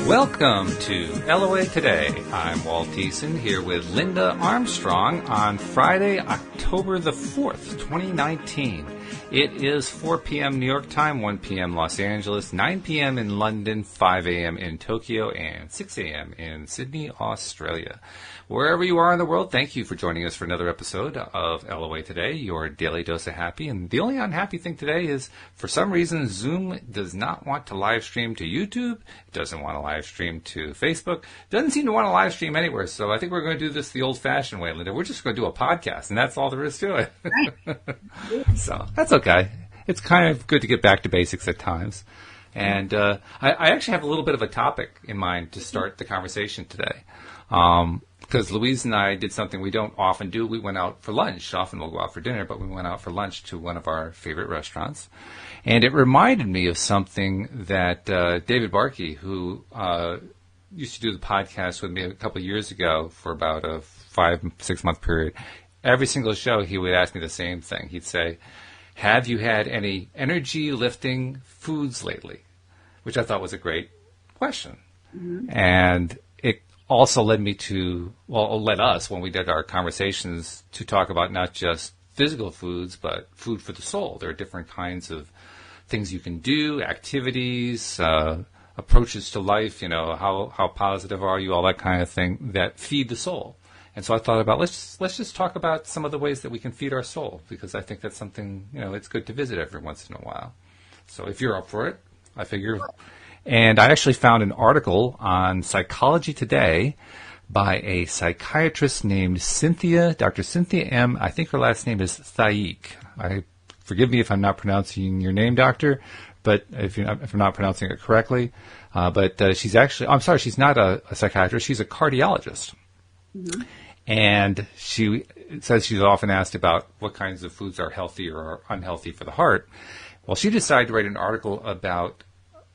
Welcome to LOA Today. I'm Walt here with Linda Armstrong on Friday, October the 4th, 2019. It is 4 p.m. New York time, 1 p.m. Los Angeles, 9 p.m. in London, 5 a.m. in Tokyo, and 6 a.m. in Sydney, Australia. Wherever you are in the world, thank you for joining us for another episode of LOA Today, your daily dose of happy. And the only unhappy thing today is, for some reason, Zoom does not want to live stream to YouTube. It doesn't want to live stream to Facebook. It doesn't seem to want to live stream anywhere. So I think we're going to do this the old-fashioned way, Linda. We're just going to do a podcast, and that's all there is to it. Right. So that's okay. It's kind of good to get back to basics at times. And I actually have a little bit of a topic in mind to start the conversation today. Because Louise and I did something we don't often do. We went out for lunch. Often we'll go out for dinner, but we went out for lunch to one of our favorite restaurants. And it reminded me of something that David Barkey, who used to do the podcast with me a couple of years ago for about a 5-6 month period, every single show he would ask me the same thing. He'd say, "Have you had any energy-lifting foods lately?" Which I thought was a great question. Mm-hmm. And it also led us, when we did our conversations, to talk about not just physical foods, but food for the soul. There are different kinds of things you can do, activities, approaches to life, how positive are you, all that kind of thing, that feed the soul. And so I thought about, let's just talk about some of the ways that we can feed our soul, because I think that's something, it's good to visit every once in a while. So if you're up for it, I figure. And I actually found an article on Psychology Today by a psychiatrist named Dr. Cynthia M. I think her last name is Thaik. Forgive me if I'm not pronouncing your name, doctor, but if I'm not pronouncing it correctly. But she's not a psychiatrist. She's a cardiologist. Mm-hmm. And she says she's often asked about what kinds of foods are healthy or unhealthy for the heart. Well, she decided to write an article about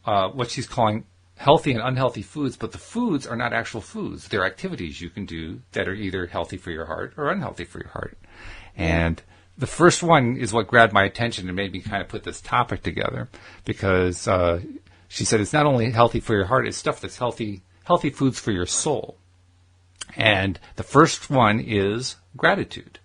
what she's calling healthy and unhealthy foods, but the foods are not actual foods. They're activities you can do that are either healthy for your heart or unhealthy for your heart. And the first one is what grabbed my attention and made me kind of put this topic together, because she said it's not only healthy for your heart, it's stuff that's healthy foods for your soul. And the first one is gratitude.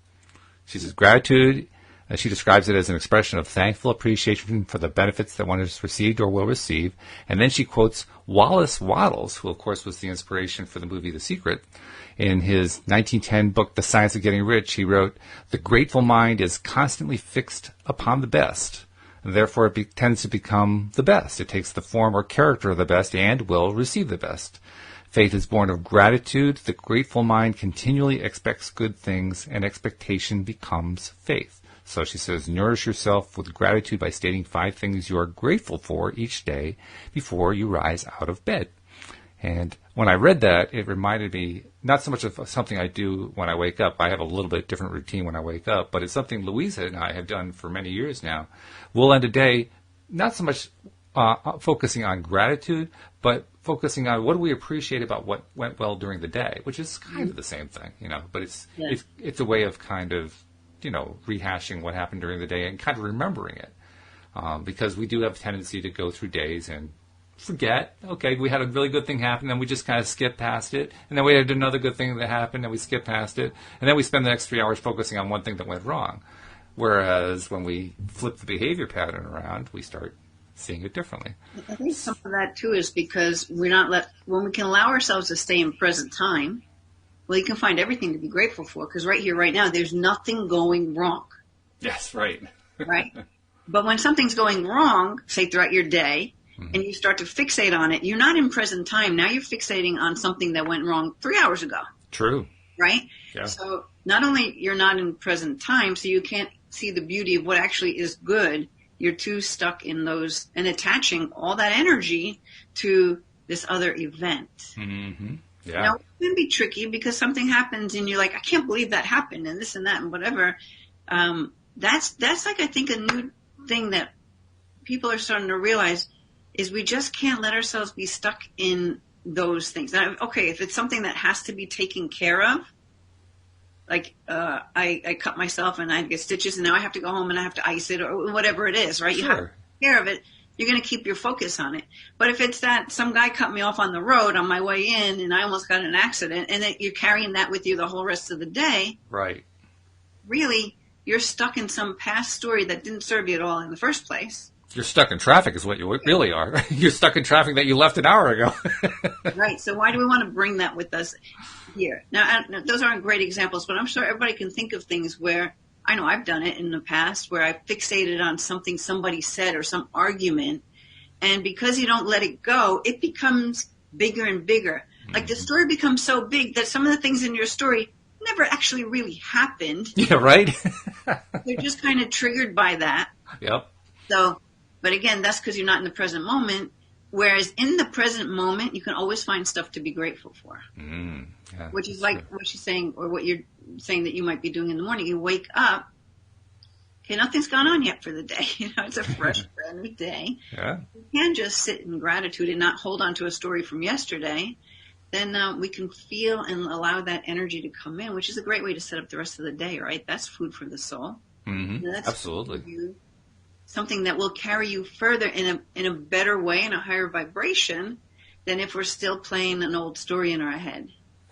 She says gratitude, she describes it as an expression of thankful appreciation for the benefits that one has received or will receive. And then she quotes Wallace Wattles, who of course was the inspiration for the movie The Secret. In his 1910 book, The Science of Getting Rich, he wrote, "The grateful mind is constantly fixed upon the best, and therefore it tends to become the best. It takes the form or character of the best and will receive the best. Faith is born of gratitude. The grateful mind continually expects good things, and expectation becomes faith." So she says, nourish yourself with gratitude by stating 5 things you are grateful for each day before you rise out of bed. And when I read that, it reminded me not so much of something I do when I wake up. I have a little bit different routine when I wake up, but it's something Louisa and I have done for many years now. We'll end a day not so much focusing on gratitude, but focusing on what do we appreciate about what went well during the day, which is kind of the same thing, but it's a way of kind of, rehashing what happened during the day and kind of remembering it. Because we do have a tendency to go through days and forget, okay, we had a really good thing happen, and we just kind of skip past it. And then we had another good thing that happened, and we skip past it. And then we spend the next 3 hours focusing on one thing that went wrong. Whereas when we flip the behavior pattern around, we start seeing it differently. I think some of that, too, is because when we can allow ourselves to stay in present time, well, you can find everything to be grateful for, because right here, right now, there's nothing going wrong. Yes, right. Right? But when something's going wrong, say throughout your day, and you start to fixate on it, you're not in present time. Now you're fixating on something that went wrong 3 hours ago. True. Right? Yeah. So not only you're not in present time, so you can't see the beauty of what actually is good, you're too stuck in those and attaching all that energy to this other event. Mm-hmm. Yeah. Now, it can be tricky because something happens and you're like, I can't believe that happened, and this and that and whatever. That's like, I think, a new thing that people are starting to realize is we just can't let ourselves be stuck in those things. Now, okay, if it's something that has to be taken care of, like I cut myself and I get stitches and now I have to go home and I have to ice it or whatever it is, right? Sure. You have to take care of it. you're going to keep your focus on it. But if it's that some guy cut me off on the road on my way in and I almost got in an accident, and that you're carrying that with you the whole rest of the day, right? Really, you're stuck in some past story that didn't serve you at all in the first place. You're stuck in traffic is what you really are. You're stuck in traffic that you left an hour ago. Right. So why do we want to bring that with us here? Now, those aren't great examples, but I'm sure everybody can think of things where, I know I've done it in the past, where I fixated on something somebody said or some argument. And because you don't let it go, it becomes bigger and bigger. Like the story becomes so big that some of the things in your story never actually really happened. Yeah, right? They're just kind of triggered by that. Yep. So, but again, that's because you're not in the present moment. Whereas in the present moment, you can always find stuff to be grateful for. Yeah, which is like what she's saying, or what you're saying that you might be doing in the morning. You wake up, okay, nothing's gone on yet for the day. It's a fresh, brand new day. Yeah. You can just sit in gratitude and not hold on to a story from yesterday. Then we can feel and allow that energy to come in, which is a great way to set up the rest of the day, right? That's food for the soul. Mm-hmm. That's absolutely. Something that will carry you further in a better way, in a higher vibration, than if we're still playing an old story in our head.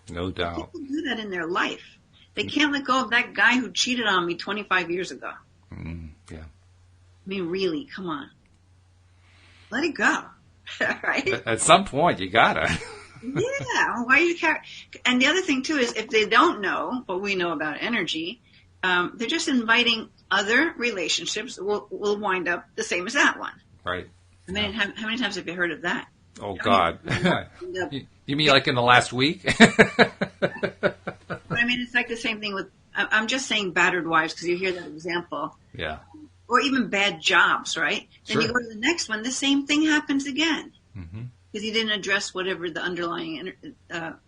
No doubt. People do that in their life. They can't let go of that guy who cheated on me 25 years ago. Yeah. I mean, really, come on. Let it go. Right? At some point, you gotta. Yeah. Why you carry? And the other thing, too, is if they don't know what we know about energy, they're just inviting other relationships will wind up the same as that one. Right. How many times have you heard of that? Oh, God. You mean like in the last week? But I mean, it's like the same thing with, I'm just saying battered wives because you hear that example. Yeah. Or even bad jobs, right? Sure. Then you go to the next one, the same thing happens again. Mm-hmm. Because you didn't address whatever the underlying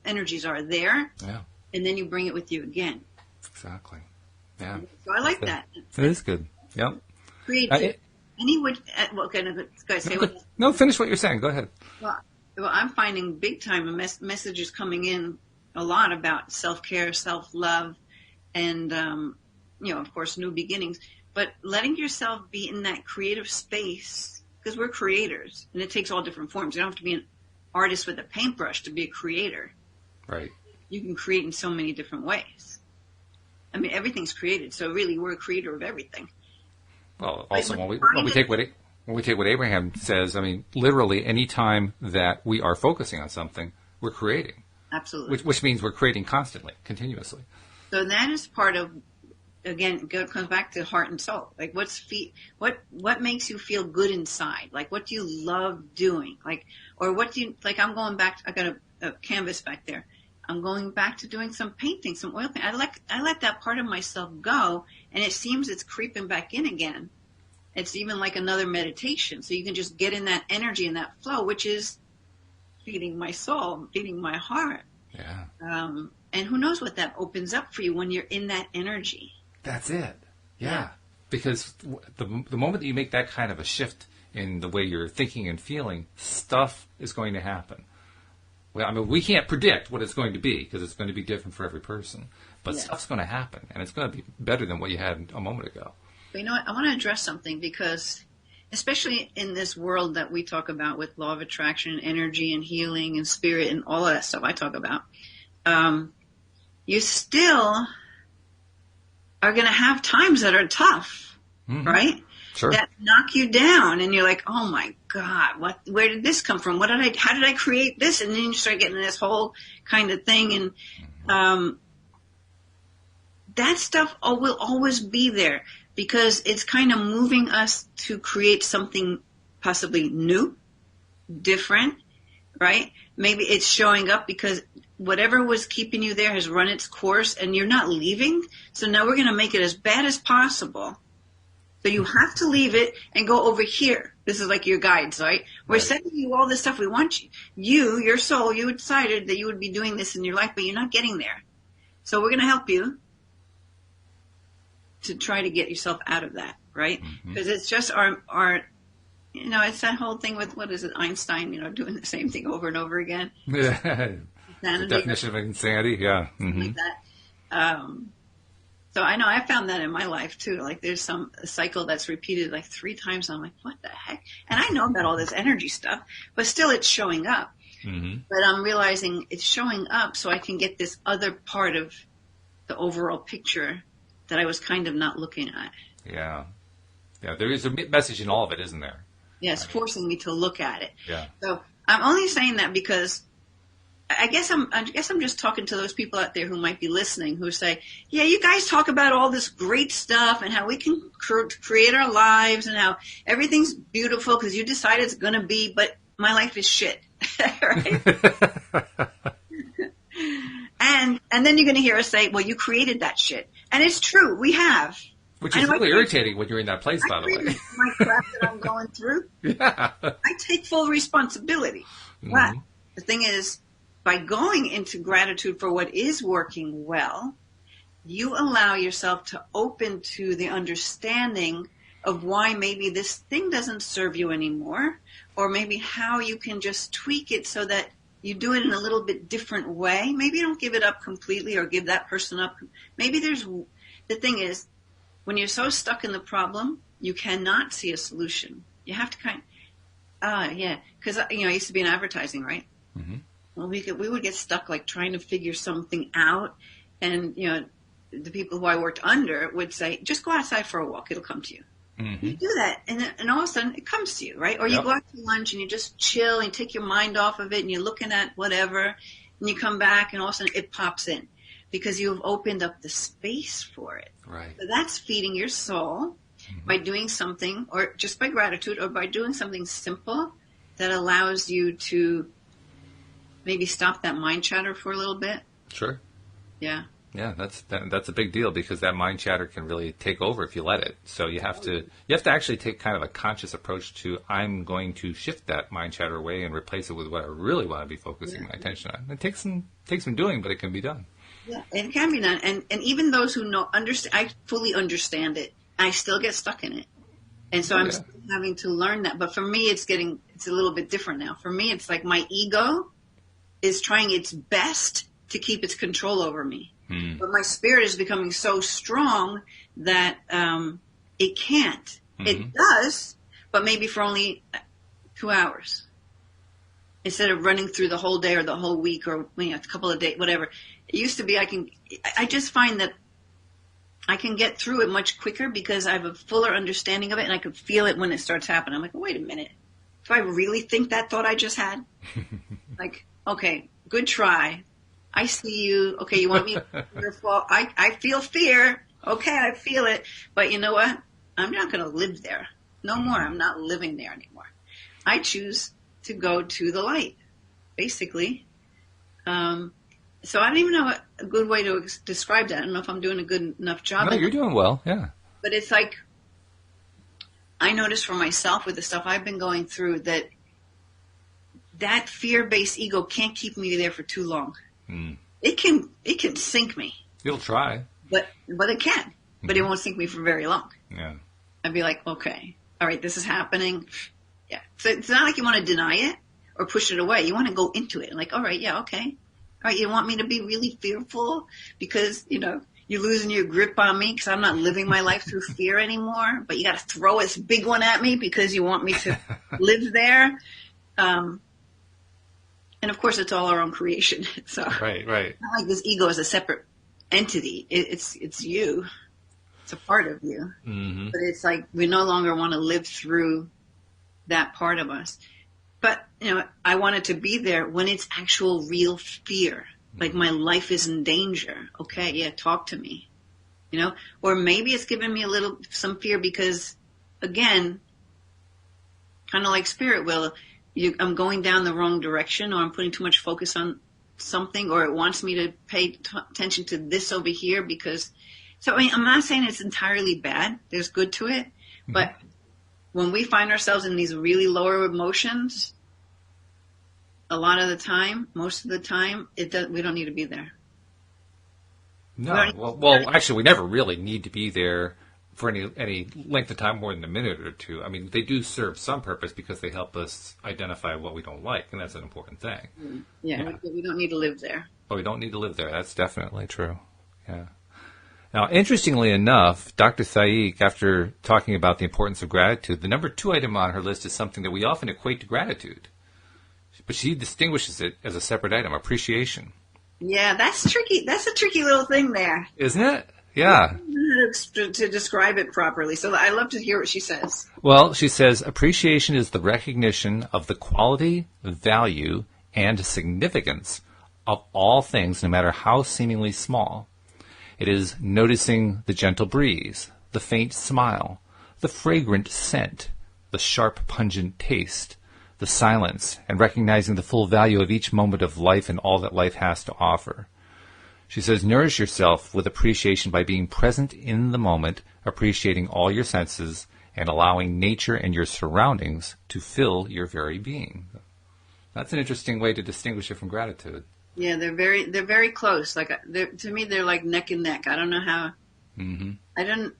energies are there. Yeah. And then you bring it with you again. Exactly. Yeah. So I like that. It is good. Yep. Creativity. Okay, no, guys, say what. No, finish what you're saying. Go ahead. Well, I'm finding big time messages coming in a lot about self-care, self-love, and, of course, new beginnings. But letting yourself be in that creative space, because we're creators, and it takes all different forms. You don't have to be an artist with a paintbrush to be a creator. Right. You can create in so many different ways. I mean, everything's created, so really we're a creator of everything. Well, also when we take what Abraham says, I mean, literally any time that we are focusing on something, we're creating. Absolutely. Which means we're creating constantly, continuously. So that is part of, again, it comes back to heart and soul. Like what makes you feel good inside? Like what do you love doing? I'm going back, I got a canvas back there. I'm going back to doing some painting, some oil paint. I let that part of myself go, and it seems it's creeping back in again. It's even like another meditation. So you can just get in that energy and that flow, which is feeding my soul, feeding my heart. Yeah. And who knows what that opens up for you when you're in that energy. That's it. Yeah. Because the moment that you make that kind of a shift in the way you're thinking and feeling, stuff is going to happen. Well, I mean, we can't predict what it's going to be because it's going to be different for every person. But stuff's going to happen, and it's going to be better than what you had a moment ago. But you know what? I want to address something because, especially in this world that we talk about with law of attraction, energy, and healing, and spirit, and all of that stuff I talk about, you still are going to have times that are tough, right? Sure. That knock you down, and you're like, "Oh my God, where did this come from? How did I create this?" And then you start getting this whole kind of thing, and that stuff will always be there because it's kind of moving us to create something possibly new, different, right? Maybe it's showing up because whatever was keeping you there has run its course, and you're not leaving. So now we're going to make it as bad as possible. So you have to leave it and go over here. This is like your guides, right? We're sending you all this stuff we want you, your soul, you decided that you would be doing this in your life, but you're not getting there. So we're going to help you to try to get yourself out of that, right? Because it's just our, it's that whole thing with, what is it, Einstein, doing the same thing over and over again. Yeah. The definition of insanity, yeah. Like that. So I know I found that in my life too. Like there's a cycle that's repeated like 3 times. And I'm like, what the heck? And I know about all this energy stuff, but still it's showing up. Mm-hmm. But I'm realizing it's showing up so I can get this other part of the overall picture that I was kind of not looking at. Yeah. Yeah, there is a message in all of it, isn't there? Yes, forcing me to look at it. Yeah. So I'm only saying that because I guess I'm just talking to those people out there who might be listening who say, yeah, you guys talk about all this great stuff and how we can create our lives and how everything's beautiful because you decide it's going to be, but my life is shit. Right? and then you're going to hear us say, well, you created that shit. And it's true. We have. Which is really irritating when you're in that place, by the way. My crap that I'm going through. Yeah. I take full responsibility. Mm-hmm. But the thing is, by going into gratitude for what is working well, you allow yourself to open to the understanding of why maybe this thing doesn't serve you anymore, or maybe how you can just tweak it so that you do it in a little bit different way. Maybe you don't give it up completely or give that person up. Maybe the thing is, when you're so stuck in the problem, you cannot see a solution. You have to because I used to be in advertising, right? Mm-hmm. Well, we would get stuck like trying to figure something out, and the people who I worked under would say, "Just go outside for a walk; it'll come to you." Mm-hmm. You do that, and all of a sudden it comes to you, right? Or you go out to lunch and you just chill and you take your mind off of it, and you're looking at whatever, and you come back, and all of a sudden it pops in because you have opened up the space for it. Right. So that's feeding your soul by doing something, or just by gratitude, or by doing something simple that allows you to maybe stop that mind chatter for a little bit. Sure. Yeah. Yeah, that's a big deal because that mind chatter can really take over if you let it. So you have to actually take kind of a conscious approach to, I'm going to shift that mind chatter away and replace it with what I really want to be focusing my attention on. It takes some doing, but it can be done. Yeah, it can be done. And even those who understand, I fully understand it. I still get stuck in it. And so I'm still having to learn that. But for me, it's a little bit different now. For me, it's like my ego is trying its best to keep its control over me. But my spirit is becoming so strong that it can't. Mm-hmm. It does, but maybe for only 2 hours. Instead of running through the whole day or the whole week or a couple of days, whatever. It used to be I just find that I can get through it much quicker because I have a fuller understanding of it and I can feel it when it starts happening. I'm like, wait a minute. Do I really think that thought I just had? Like, okay, good try. I see you. Okay, you want me to fearful? I feel fear. Okay, I feel it. But you know what? I'm not going to live there. No more. I'm not living there anymore. I choose to go to the light, basically. So I don't even know a good way to describe that. I don't know if I'm doing a good enough job. No, you're doing well, yeah. But it's like, I notice for myself with the stuff I've been going through that fear-based ego can't keep me there for too long. It can sink me. It'll try. But it can. But it won't sink me for very long. Yeah. I'd be like, okay, all right, this is happening. Yeah. So it's not like you want to deny it or push it away. You want to go into it. Like, all right, yeah, okay. All right, you want me to be really fearful because, you're losing your grip on me because I'm not living my life through fear anymore. But you got to throw this big one at me because you want me to live there. And of course, it's all our own creation. So right. It's not like this ego is a separate entity. It's you. It's a part of you. Mm-hmm. But it's like we no longer want to live through that part of us. But I want it to be there when it's actual real fear. Like my life is in danger. Okay, yeah, talk to me. Or maybe it's giving me some fear because, again, kind of like spirit will. I'm going down the wrong direction, or I'm putting too much focus on something, or it wants me to pay attention to this over here because. So I'm not saying it's entirely bad. There's good to it, but when we find ourselves in these really lower emotions, most of the time, we don't need to be there. No, well, actually, we never really need to be there for any length of time more than a minute or two. I mean, they do serve some purpose because they help us identify what we don't like, and that's an important thing. Yeah. We don't need to live there. But we don't need to live there. That's definitely true. Yeah. Now, interestingly enough, Dr. Saik, after talking about the importance of gratitude, the number 2 item on her list is something that we often equate to gratitude. But she distinguishes it as a separate item, appreciation. Yeah, that's tricky. That's a tricky little thing there. Isn't it? Yeah. To describe it properly. So I love to hear what she says. Well, she says, appreciation is the recognition of the quality, value, and significance of all things, no matter how seemingly small. It is noticing the gentle breeze, the faint smile, the fragrant scent, the sharp, pungent taste, the silence, and recognizing the full value of each moment of life and all that life has to offer. She says, nourish yourself with appreciation by being present in the moment, appreciating all your senses, and allowing nature and your surroundings to fill your very being. That's an interesting way to distinguish it from gratitude. Yeah, they're very close. Like to me, they're like neck and neck. I don't know how. Mm-hmm. I don't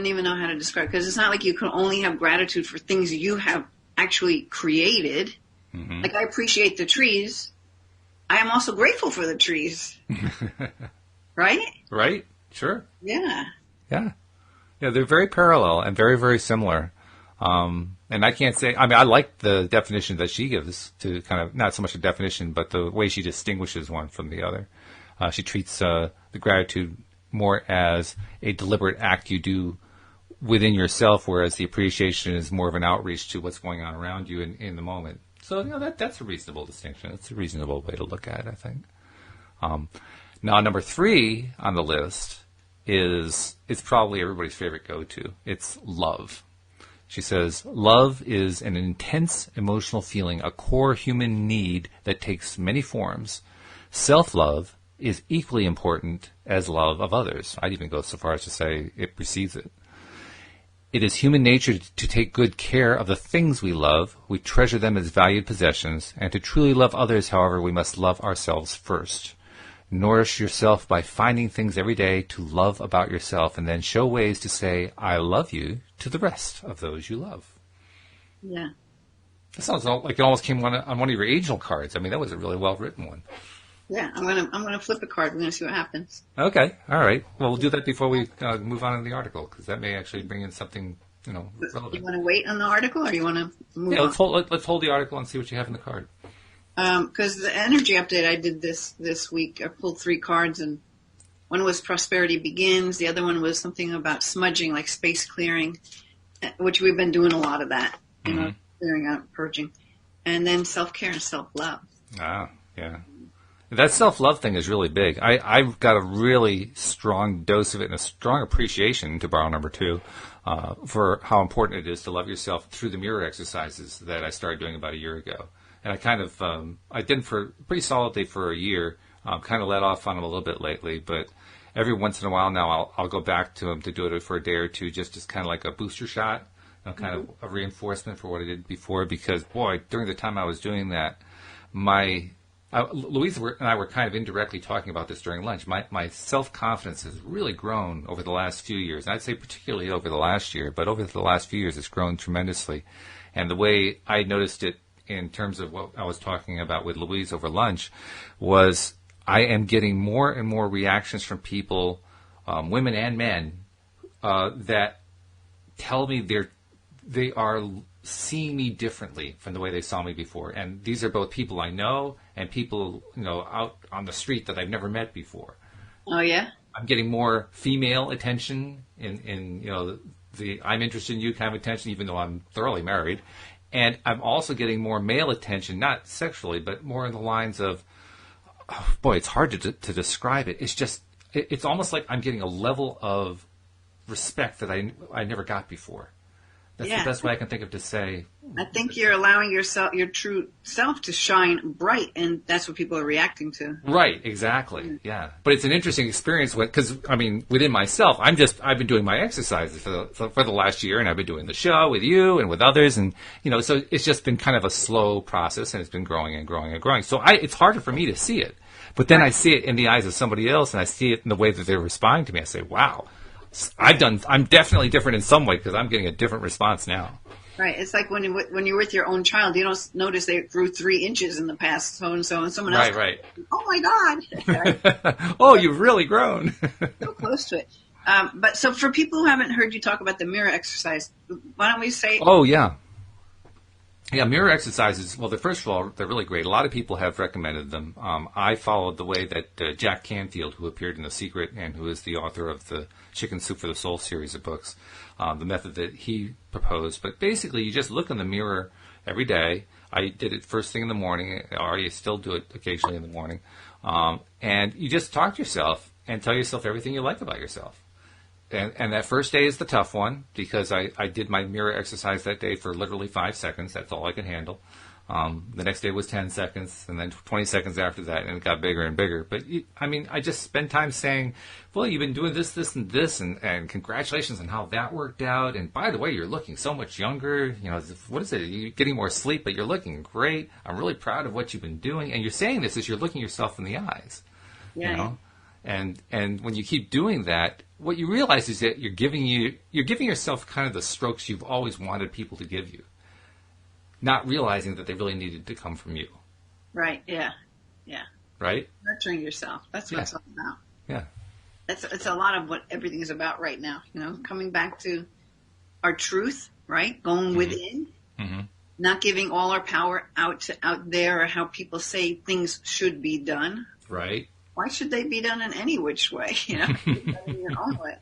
even know how to describe, because it's not like you can only have gratitude for things you have actually created. Mm-hmm. Like I appreciate the trees. I am also grateful for the trees. Right? Right. Sure. Yeah. Yeah. Yeah, they're very parallel and very, very similar. And I can't say, I mean, I like the definition that she gives to kind of, not so much a definition, but the way she distinguishes one from the other. She treats the gratitude more as a deliberate act you do within yourself, whereas the appreciation is more of an outreach to what's going on around you in the moment. So, that's a reasonable distinction. It's a reasonable way to look at it, I think. Now, number 3 on the list it's probably everybody's favorite go-to. It's love. She says, love is an intense emotional feeling, a core human need that takes many forms. Self-love is equally important as love of others. I'd even go so far as to say it precedes it. It is human nature to take good care of the things we love. We treasure them as valued possessions, and to truly love others, however, we must love ourselves first. Nourish yourself by finding things every day to love about yourself, and then show ways to say, I love you, to the rest of those you love. Yeah. That sounds like it almost came on one of your angel cards. I mean, that was a really well-written one. Yeah, I'm gonna flip a card. We're gonna see what happens. Okay, all right. Well, we'll do that before we move on in the article, because that may actually bring in something relevant. You want to wait on the article, or you want to move on? Let's hold the article and see what you have in the card. Because the energy update I did this week, I pulled 3 cards, and one was Prosperity Begins. The other one was something about smudging, like space clearing, which we've been doing a lot of that, clearing out, purging. And then self-care and self-love. Ah, yeah. That self-love thing is really big. I've got a really strong dose of it and a strong appreciation, to borrow number 2, for how important it is to love yourself through the mirror exercises that I started doing about a year ago. And I kind of, I did for pretty solidly for a year, kind of let off on them a little bit lately, but every once in a while now I'll go back to them to do it for a day or two, just as kind of like a booster shot, kind of a reinforcement for what I did before, because, boy, during the time I was doing that, Louise and I were kind of indirectly talking about this during lunch. My self-confidence has really grown over the last few years. And I'd say particularly over the last year, but over the last few years it's grown tremendously. And the way I noticed it in terms of what I was talking about with Louise over lunch was I am getting more and more reactions from people, women and men, that tell me they are seeing me differently from the way they saw me before. And these are both people I know and people, out on the street that I've never met before. Oh, yeah? I'm getting more female attention in the I'm interested in you kind of attention, even though I'm thoroughly married. And I'm also getting more male attention, not sexually, but more in the lines of, boy, it's hard to describe it. It's just, it's almost like I'm getting a level of respect that I never got before. That's the best way I can think of to say. I think you're allowing your true self to shine bright, and that's what people are reacting to. Right, exactly, yeah. But it's an interesting experience because, within myself, I've been doing my exercises for the last year, and I've been doing the show with you and with others, and, so it's just been kind of a slow process, and it's been growing and growing and growing. So it's harder for me to see it. But then I see it in the eyes of somebody else, and I see it in the way that they're responding to me. I say, wow. I'm definitely different in some way because I'm getting a different response now. Right. It's like when you're with your own child, you don't notice they grew 3 inches in the past, so and so, and someone else. Right. Oh my God. Right? Oh, you've really grown. So close to it. But so for people who haven't heard you talk about the mirror exercise, why don't we say? Oh yeah. Yeah, mirror exercises, well, first of all, they're really great. A lot of people have recommended them. I followed the way that Jack Canfield, who appeared in The Secret and who is the author of the Chicken Soup for the Soul series of books, the method that he proposed. But basically, you just look in the mirror every day. I did it first thing in the morning, or I still do it occasionally in the morning. And you just talk to yourself and tell yourself everything you like about yourself. And that first day is the tough one because I did my mirror exercise that day for literally 5 seconds. That's all I could handle. The next day was 10 seconds, and then 20 seconds after that, and it got bigger and bigger. But, I just spend time saying, well, you've been doing this, this, and this, and congratulations on how that worked out. And by the way, you're looking so much younger. What is it? You're getting more sleep, but you're looking great. I'm really proud of what you've been doing. And you're saying this as you're looking yourself in the eyes. Yeah. And when you keep doing that, what you realize is that you're giving yourself kind of the strokes you've always wanted people to give you, not realizing that they really needed to come from you. Right. Yeah. Right. Nurturing yourself. That's what it's all about. Yeah. It's a lot of what everything is about right now. Coming back to our truth, right? Going within, not giving all our power out there, or how people say things should be done. Right. Why should they be done in any which way? Be done in your own way.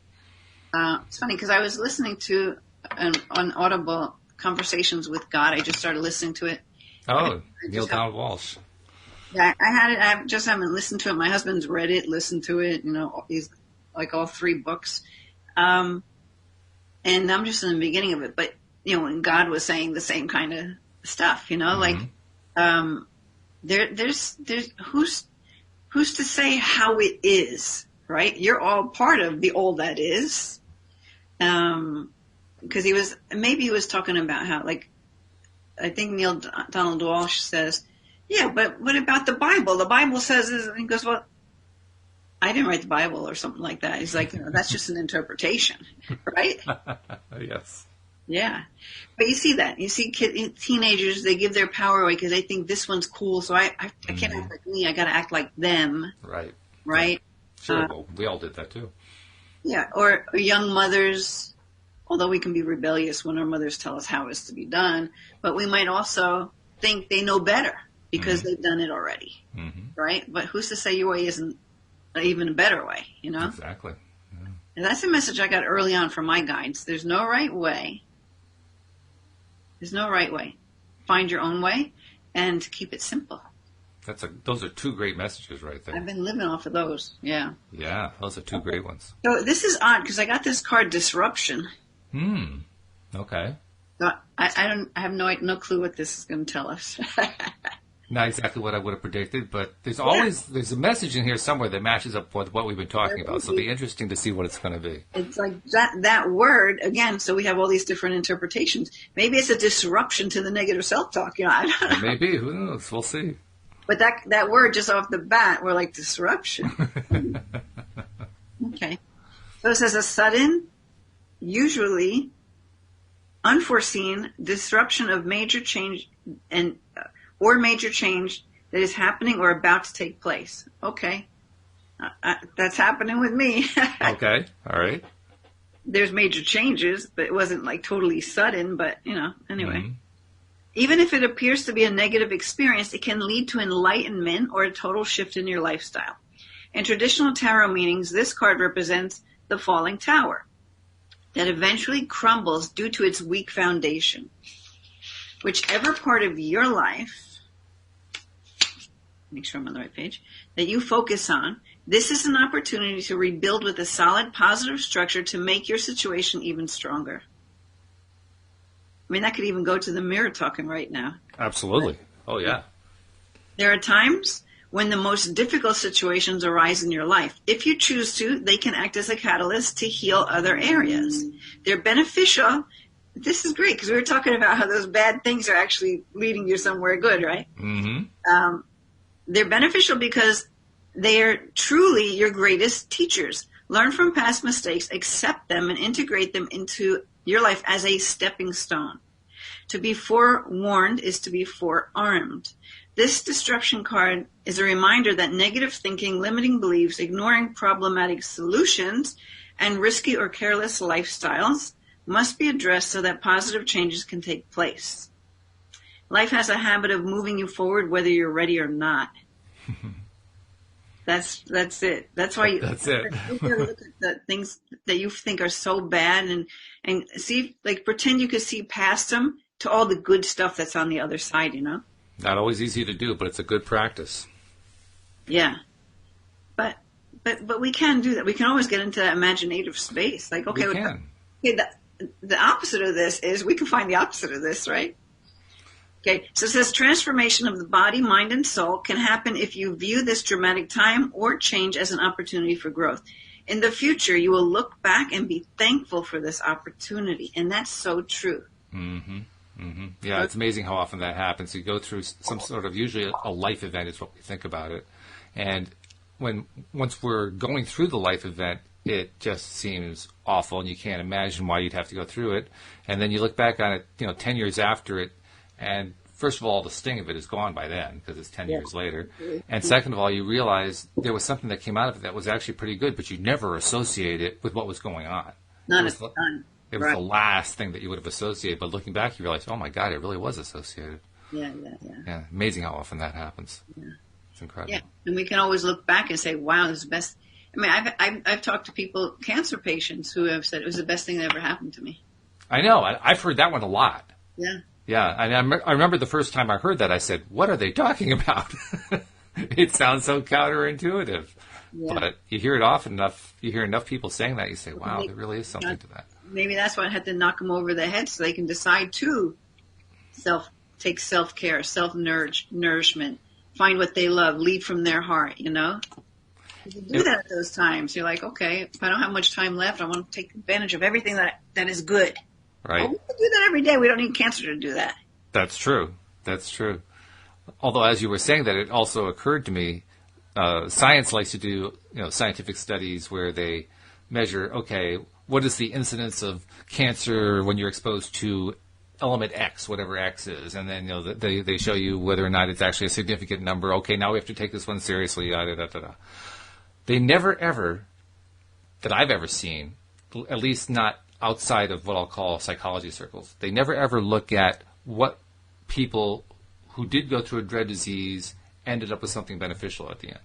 It's funny because I was listening to on Audible Conversations with God. I just started listening to it. Oh, Neil Donald Walsh. Yeah, I had it. I just haven't listened to it. My husband's read it, listened to it. He's like all 3 books. And I'm just in the beginning of it. But when God was saying the same kind of stuff, like there's who's to say how it is, right? You're all part of the all that is. Because he was talking about how, like, I think Neil Donald Walsh says, yeah, but what about the Bible? The Bible says this, and he goes, well, I didn't write the Bible or something like that. He's like, that's just an interpretation, right? Yes. Yeah. But you see that. You see teenagers, they give their power away because they think this one's cool, so I can't act like me. I got to act like them. Right. Right? Sure. Well, we all did that too. Yeah. Or young mothers, although we can be rebellious when our mothers tell us how it's to be done, but we might also think they know better because they've done it already. Right? But who's to say your way isn't even a better way, Exactly. Yeah. And that's a message I got early on from my guides. There's no right way. There's no right way. Find your own way and keep it simple. Those are 2 great messages right there. I've been living off of those. Yeah. Yeah, those are 2 great ones. So this is odd because I got this card, Disruption. Okay. So I have no clue what this is going to tell us. Not exactly what I would have predicted, but there's a message in here somewhere that matches up with what we've been talking about. So it'll be interesting to see what it's going to be. It's like that word again. So we have all these different interpretations. Maybe it's a disruption to the negative self-talk. I don't know. Maybe. Who knows? We'll see. But that word just off the bat, we're like disruption. Okay. So it says a sudden, usually unforeseen disruption of major change or major change that is happening or about to take place. Okay. That's happening with me. Okay. All right. There's major changes, but it wasn't like totally sudden, but anyway. Even if it appears to be a negative experience, it can lead to enlightenment or a total shift in your lifestyle. In traditional tarot meanings, this card represents the falling tower that eventually crumbles due to its weak foundation. Whichever part of your life, make sure I'm on the right page, that you focus on, this is an opportunity to rebuild with a solid, positive structure to make your situation even stronger. I mean, that could even go to the mirror talking right now. Absolutely. Oh, yeah. There are times when the most difficult situations arise in your life. If you choose to, they can act as a catalyst to heal other areas. They're beneficial. This is great because we were talking about how those bad things are actually leading you somewhere good, right? They're beneficial because they are truly your greatest teachers. Learn from past mistakes, accept them, and integrate them into your life as a stepping stone. To be forewarned is to be forearmed. This disruption card is a reminder that negative thinking, limiting beliefs, ignoring problematic solutions, and risky or careless lifestyles must be addressed so that positive changes can take place. Life has a habit of moving you forward whether you're ready or not. That's it. That's why you That's it. look at the things that you think are so bad and see, like, pretend you could see past them to all the good stuff that's on the other side, you know? Not always easy to do, but it's a good practice. Yeah. But we can do that. We can always get into that imaginative space. Like, okay, we can. Okay, the opposite of this is we can find the opposite of this, right? Okay, so it says transformation of the body, mind, and soul can happen if you view this dramatic time or change as an opportunity for growth. In the future, you will look back and be thankful for this opportunity, and that's so true. Mm-hmm. Mm-hmm. Yeah, it's amazing how often that happens. You go through some sort of, usually a life event is what we think about it, and once we're going through the life event, it just seems awful, and you can't imagine why you'd have to go through it. And then you look back on it, 10 years after it, and first of all, the sting of it is gone by then because it's 10 years later. And second of all, you realize there was something that came out of it that was actually pretty good, but you never associate it with what was going on. None of the time. It was the last thing that you would have associated, but looking back, you realize, oh my God, it really was associated. Yeah. Yeah, amazing how often that happens. Yeah. It's incredible. Yeah, and we can always look back and say, wow, this is the best. I mean, I've talked to people, cancer patients, who have said it was the best thing that ever happened to me. I know. I've heard that one a lot. Yeah. Yeah, and I remember the first time I heard that, I said, what are they talking about? It sounds so counterintuitive. Yeah. But you hear it often enough, you hear enough people saying that, you say, wow, there really is something to that. Maybe that's why I had to knock them over the head so they can decide to take self-care, self-nourishment, find what they love, lead from their heart, you know? You do that at those times. You're like, okay, if I don't have much time left, I want to take advantage of everything that is good. Right. Well, we can do that every day. We don't need cancer to do that. That's true. That's true. Although, as you were saying that, it also occurred to me, science likes to do, scientific studies where they measure, okay, what is the incidence of cancer when you're exposed to element X, whatever X is, and then they show you whether or not it's actually a significant number. Okay, now we have to take this one seriously. They never ever, that I've ever seen, at least not outside of what I'll call psychology circles, they never ever look at what people who did go through a dread disease ended up with something beneficial at the end.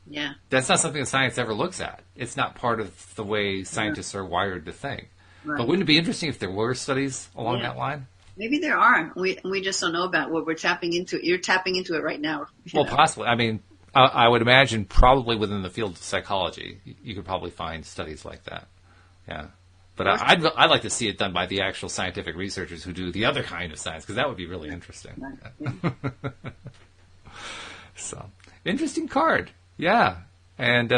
Yeah. That's not something that science ever looks at. It's not part of the way scientists are wired to think. Right. But wouldn't it be interesting if there were studies along that line? Maybe there are. We just don't know about what we're tapping into. You're tapping into it right now. Well, possibly. I mean, I would imagine probably within the field of psychology, you could probably find studies like that. Yeah. But I'd like to see it done by the actual scientific researchers who do the other kind of science, because that would be really interesting. So, interesting card. Yeah. And,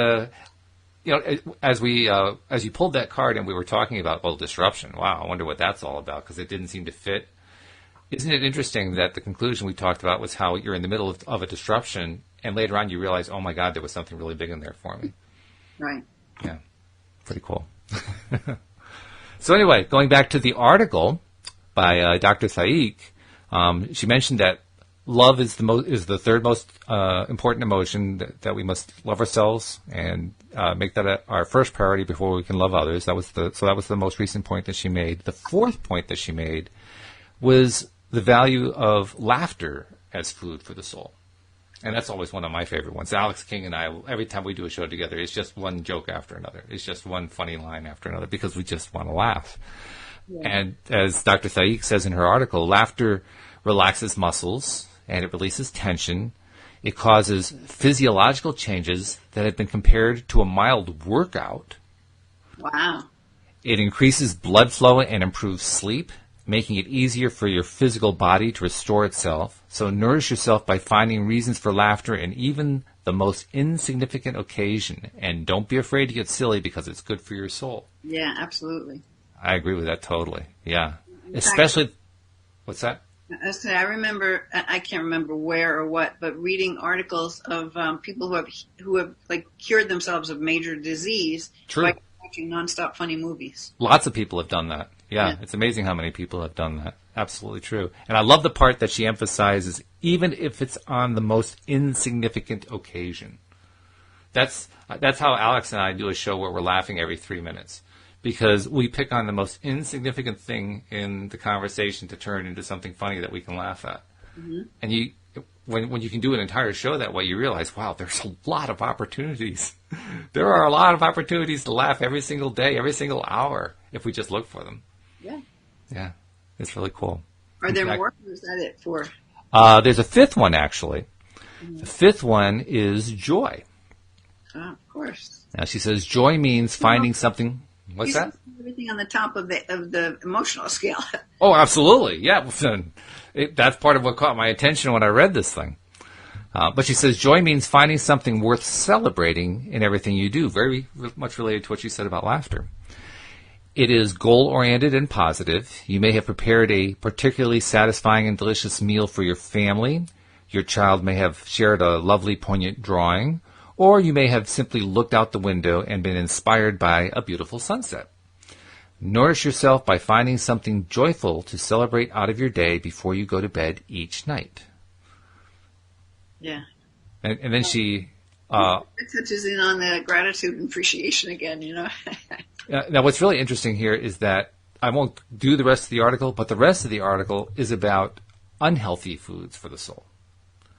as you pulled that card and we were talking about, disruption. Wow, I wonder what that's all about, because it didn't seem to fit. Isn't it interesting that the conclusion we talked about was how you're in the middle of a disruption, and later on you realize, oh my God, there was something really big in there for me. Right. Yeah. Pretty cool. So anyway, going back to the article by Dr. Thaik, she mentioned that love is the third most important emotion, that we must love ourselves and make that our first priority before we can love others. That was the most recent point that she made. The fourth point that she made was the value of laughter as food for the soul. And that's always one of my favorite ones. Alex King and I, every time we do a show together, it's just one joke after another. It's just one funny line after another because we just want to laugh. Yeah. And as Dr. Thaik says in her article, laughter relaxes muscles and it releases tension. It causes physiological changes that have been compared to a mild workout. Wow. It increases blood flow and improves sleep, making it easier for your physical body to restore itself. So nourish yourself by finding reasons for laughter in even the most insignificant occasion. And don't be afraid to get silly because it's good for your soul. Yeah, absolutely. I agree with that totally. Yeah. Especially, what's that? I remember, I can't remember where or what, but reading articles of people who have like cured themselves of major disease. True. By watching nonstop funny movies. Lots of people have done that. Yeah, it's amazing how many people have done that. Absolutely true. And I love the part that she emphasizes, even if it's on the most insignificant occasion. That's how Alex and I do a show where we're laughing every 3 minutes. Because we pick on the most insignificant thing in the conversation to turn into something funny that we can laugh at. Mm-hmm. And when you can do an entire show that way, you realize, wow, there's a lot of opportunities. There are a lot of opportunities to laugh every single day, every single hour, if we just look for them. Yeah. Yeah. It's really cool. Are there more? Or is that it for? There's a fifth one, actually. Mm-hmm. The fifth one is joy. Oh, of course. Now, she says joy means finding something. What's that? Everything on the top of the emotional scale. Oh, absolutely. Yeah. That's part of what caught my attention when I read this thing. But she says joy means finding something worth celebrating in everything you do. Very much related to what she said about laughter. It is goal-oriented and positive. You may have prepared a particularly satisfying and delicious meal for your family. Your child may have shared a lovely, poignant drawing. Or you may have simply looked out the window and been inspired by a beautiful sunset. Nourish yourself by finding something joyful to celebrate out of your day before you go to bed each night. Yeah. And then she... it touches in on the gratitude and appreciation again, you know. Now, what's really interesting here is that I won't do the rest of the article, but the rest of the article is about unhealthy foods for the soul.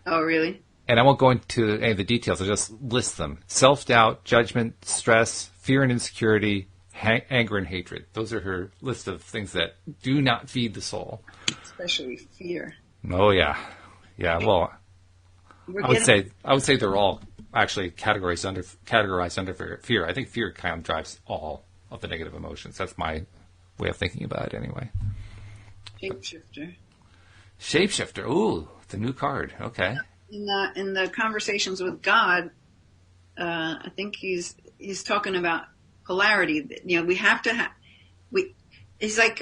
Oh, really? And I won't go into any of the details. I'll just list them. Self-doubt, judgment, stress, fear and insecurity, anger and hatred. Those are her list of things that do not feed the soul. Especially fear. Oh, yeah. Yeah, well, I would say they're all actually categorized under fear. I think fear kind of drives all of the negative emotions. That's my way of thinking about it anyway. Shapeshifter. Ooh, the new card. Okay. In the conversations with God, I think he's talking about polarity. You know, we have to it's like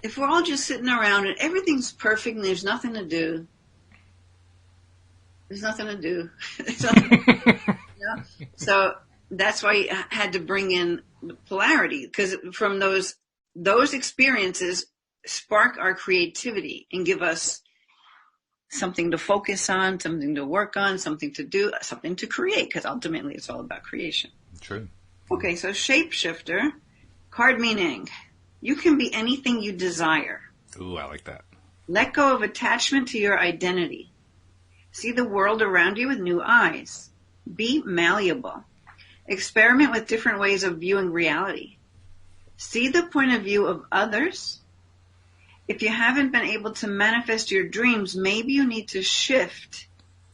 if we're all just sitting around and everything's perfect and there's nothing to do. There's nothing to do. You know? So that's why he had to bring in polarity, because from those experiences spark our creativity and give us something to focus on, something to work on, something to do, something to create, because ultimately it's all about creation. True. Okay, so shapeshifter, card meaning, you can be anything you desire. Ooh, I like that. Let go of attachment to your identity. See the world around you with new eyes. Be malleable. Experiment with different ways of viewing reality. See the point of view of others. If you haven't been able to manifest your dreams, maybe you need to shift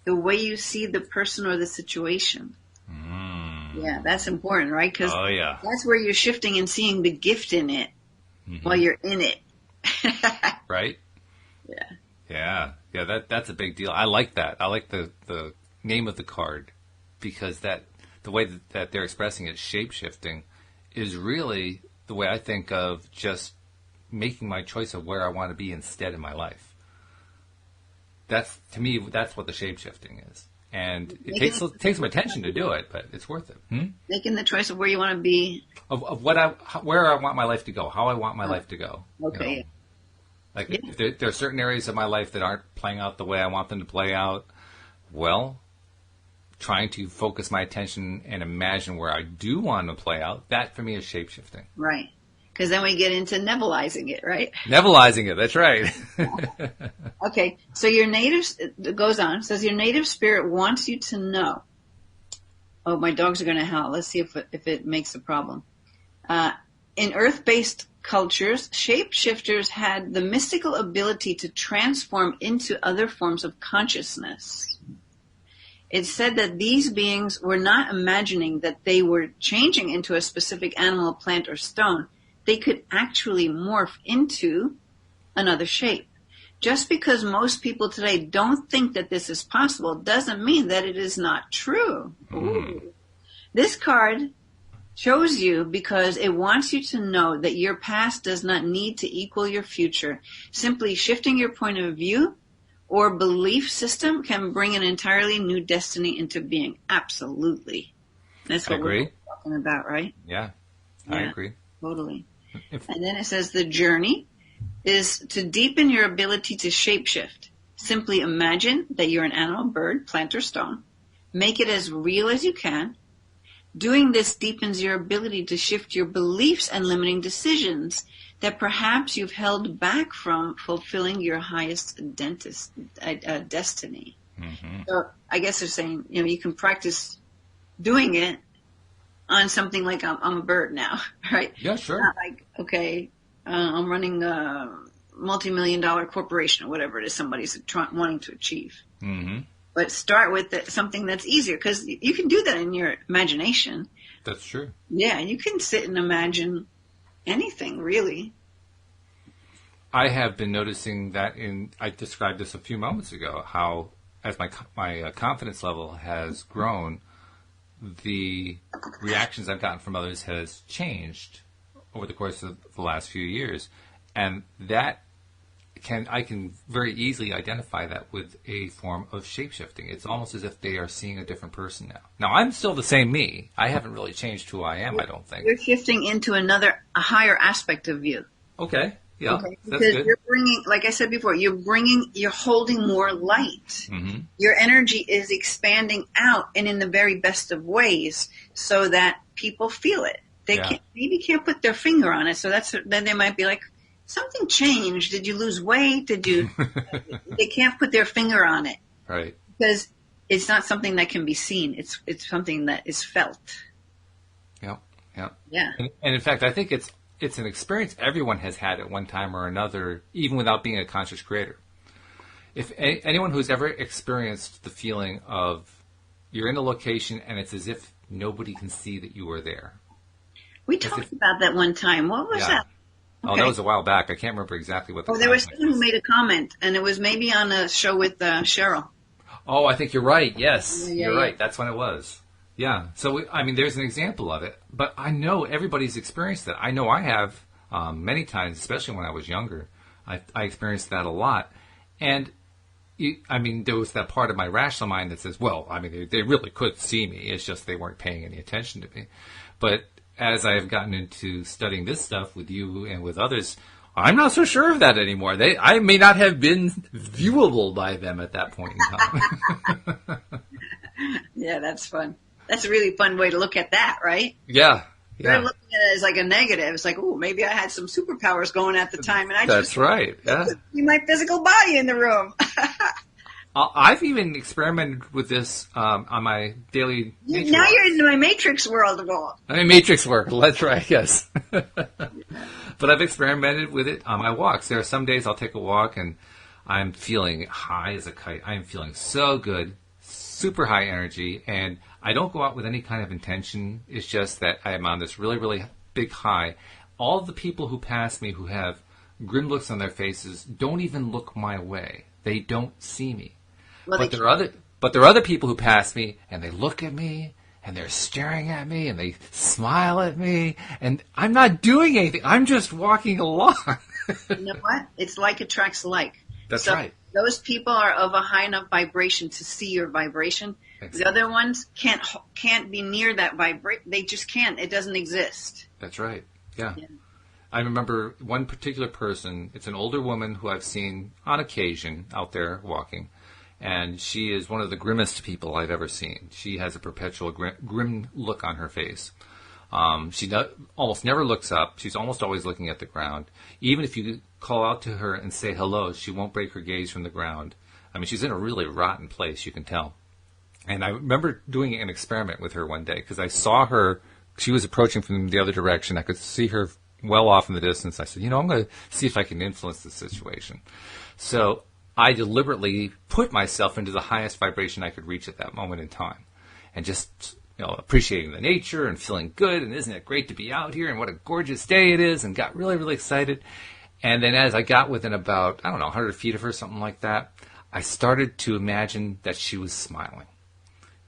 the way you see the person or the situation. Yeah, that's important, right? Because that's where you're shifting and seeing the gift in it while you're in it. Right? Yeah. Yeah, that's a big deal. I like that. I like the name of the card, because the way that they're expressing it, shape-shifting, is really the way I think of just making my choice of where I want to be instead in my life. To me, that's what the shape-shifting is. And it takes some attention to do it, but it's worth it. Making the choice of where you want to be. Of where I want my life to go, how I want my life to go. Okay. You know? Like, if there are certain areas of my life that aren't playing out the way I want them to play out, well, trying to focus my attention and imagine where I do want to play out, that for me is shape-shifting. Right. Because then we get into nebulizing it, right? Nebulizing it, that's right. Okay, so it goes on, it says your native spirit wants you to know. Oh, my dogs are going to howl. Let's see if it makes a problem. In earth-based cultures, shapeshifters had the mystical ability to transform into other forms of consciousness. It's said that these beings were not imagining that they were changing into a specific animal, plant, or stone. They could actually morph into another shape. Just because most people today don't think that this is possible doesn't mean that it is not true. This card chose you because it wants you to know that your past does not need to equal your future. Simply shifting your point of view or belief system can bring an entirely new destiny into being. Absolutely. That's what we're talking about, right? Yeah, I agree. Totally. And then it says the journey. is to deepen your ability to shapeshift. Simply imagine that you're an animal, bird, plant, or stone. Make it as real as you can. Doing this deepens your ability to shift your beliefs and limiting decisions that perhaps you've held back from fulfilling your highest destiny. Mm-hmm. So I guess they're saying, you can practice doing it on something like I'm a bird now, right? Yeah, sure. Not like, okay, I'm running a multi-million-dollar corporation or whatever it is somebody's wanting to achieve. Mm-hmm. But start with something that's easier, because you can do that in your imagination. That's true. Yeah, you can sit and imagine anything, really. I have been noticing that I described this a few moments ago, how as my confidence level has grown, the reactions I've gotten from others has changed over the course of the last few years. And that I can very easily identify that with a form of shapeshifting. It's almost as if they are seeing a different person now. Now, I'm still the same me. I haven't really changed who I am, I don't think. You're shifting into a higher aspect of you. Okay. Yeah. Okay. That's because good. You're bringing, like I said before, you're holding more light. Mm-hmm. Your energy is expanding out and in the very best of ways so that people feel it. They can't put their finger on it. So then they might be like, something changed. Did you lose weight? They can't put their finger on it. Right. Because it's not something that can be seen. It's something that is felt. Yeah. Yeah. Yeah. And in fact, I think it's an experience everyone has had at one time or another, even without being a conscious creator. If anyone who's ever experienced the feeling of you're in a location and it's as if nobody can see that you are there. We talked about that one time. What was that? Okay. Oh, that was a while back. I can't remember exactly what the there was someone who made a comment, and it was maybe on a show with Cheryl. Oh, I think you're right. Yes, you're right. That's when it was. Yeah. So, there's an example of it. But I know everybody's experienced that. I know I have many times, especially when I was younger. I experienced that a lot. And, there was that part of my rational mind that says, well, they really could see me. It's just they weren't paying any attention to me. But as I have gotten into studying this stuff with you and with others, I'm not so sure of that anymore. I may not have been viewable by them at that point in time. Yeah, that's fun. That's a really fun way to look at that, right? Yeah. You're looking at it as like a negative. It's like, oh, maybe I had some superpowers going at the time, and That's right. Yeah. See my physical body in the room. I've even experimented with this on my daily nature Now walks. you're into my Matrix world, Walt. Matrix work. That's right, yes. But I've experimented with it on my walks. There are some days I'll take a walk and I'm feeling high as a kite. I'm feeling so good, super high energy, and I don't go out with any kind of intention. It's just that I'm on this really, really big high. All the people who pass me who have grim looks on their faces don't even look my way. They don't see me. Well, but there are other people who pass me and they look at me and they're staring at me and they smile at me and I'm not doing anything. I'm just walking along. You know what? It's like attracts like. That's right. Those people are of a high enough vibration to see your vibration. Exactly. The other ones can't be near that vibration. They just can't. It doesn't exist. That's right. Yeah. I remember one particular person. It's an older woman who I've seen on occasion out there walking. And she is one of the grimmest people I've ever seen. She has a perpetual grim look on her face. She almost never looks up. She's almost always looking at the ground. Even if you call out to her and say hello, she won't break her gaze from the ground. She's in a really rotten place, you can tell. And I remember doing an experiment with her one day because I saw her. She was approaching from the other direction. I could see her well off in the distance. I said, I'm going to see if I can influence the situation. So I deliberately put myself into the highest vibration I could reach at that moment in time. And just, appreciating the nature and feeling good. And isn't it great to be out here? And what a gorgeous day it is. And got really, really excited. And then as I got within about, 100 feet of her, something like that, I started to imagine that she was smiling.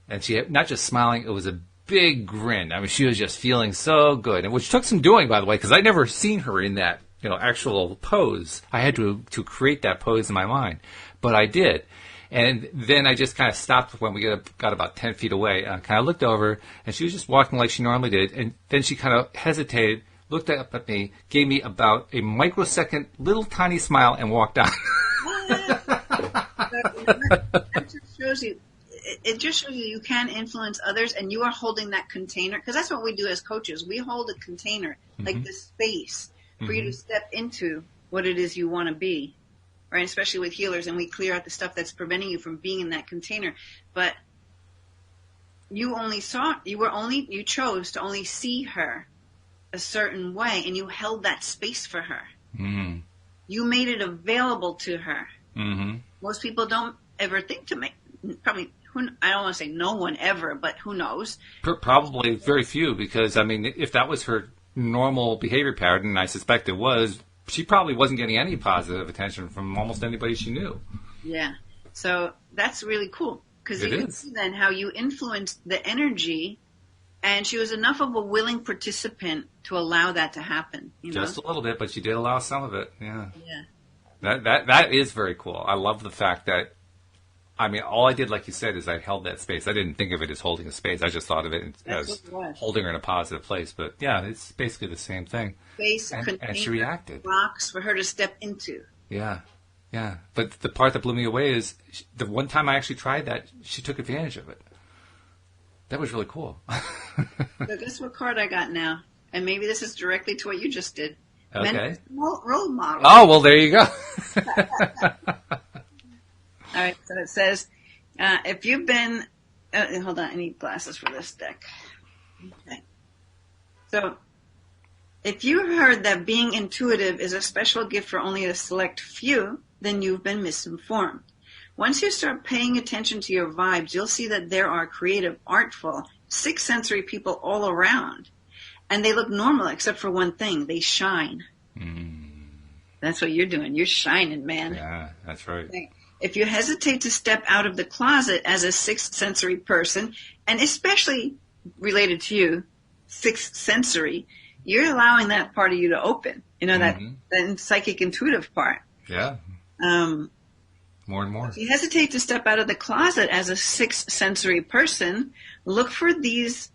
And she had not just smiling, it was a big grin. She was just feeling so good. And which took some doing, by the way, because I'd never seen her in that actual pose. I had to create that pose in my mind, but I did. And then I just kind of stopped when we got about 10 feet away. I kind of looked over, and she was just walking like she normally did. And then she kind of hesitated, looked up at me, gave me about a microsecond little tiny smile, and walked out. That just shows you. It just shows you can influence others, and you are holding that container, because that's what we do as coaches. We hold a container, like the space, for you to step into what it is you want to be, right? Especially with healers, and we clear out the stuff that's preventing you from being in that container. But you chose to only see her a certain way, and you held that space for her. Mm-hmm. You made it available to her. Mm-hmm. Most people don't ever think to make, probably, I don't want to say no one ever, but who knows? Probably very few, because, I mean, if that was her normal behavior pattern, and I suspect it was, she probably wasn't getting any positive attention from almost anybody she knew. Yeah. So that's really cool, because you can see then how you influenced the energy, and she was enough of a willing participant to allow that to happen. Just a little bit, but she did allow some of it. Yeah. Yeah. That is very cool. I love the fact that, I mean, all I did, like you said, is I held that space. I didn't think of it as holding a space. I just thought of it as holding her in a positive place. But yeah, it's basically the same thing. Space, and she reacted. Rocks for her to step into. Yeah. Yeah. But the part that blew me away is the one time I actually tried that, she took advantage of it. That was really cool. So guess what card I got now? And maybe this is directly to what you just did. Okay. Role model. Oh, well, there you go. All right, so it says, if you've been, hold on, I need glasses for this deck. Okay. So, if you heard that being intuitive is a special gift for only a select few, then you've been misinformed. Once you start paying attention to your vibes, you'll see that there are creative, artful, sixth sensory people all around. And they look normal except for one thing, they shine. That's what you're doing. You're shining, man. Yeah, that's right. Okay. If you hesitate to step out of the closet as a sixth sensory person, and especially related to you, sixth sensory, you're allowing that part of you to open. You know, that psychic intuitive part. Yeah. More and more. If you hesitate to step out of the closet as a sixth sensory person, look for these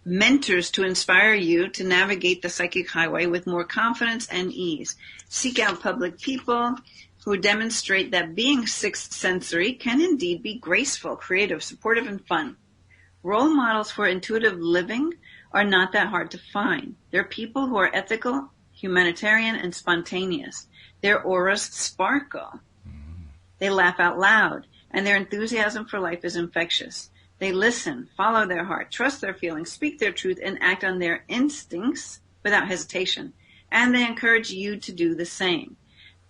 mentors to inspire you to navigate the psychic highway with more confidence and ease. Seek out public people who demonstrate that being sixth sensory can indeed be graceful, creative, supportive, and fun. Role models for intuitive living are not that hard to find. They're people who are ethical, humanitarian, and spontaneous. Their auras sparkle. They laugh out loud, and their enthusiasm for life is infectious. They listen, follow their heart, trust their feelings, speak their truth, and act on their instincts without hesitation. And they encourage you to do the same.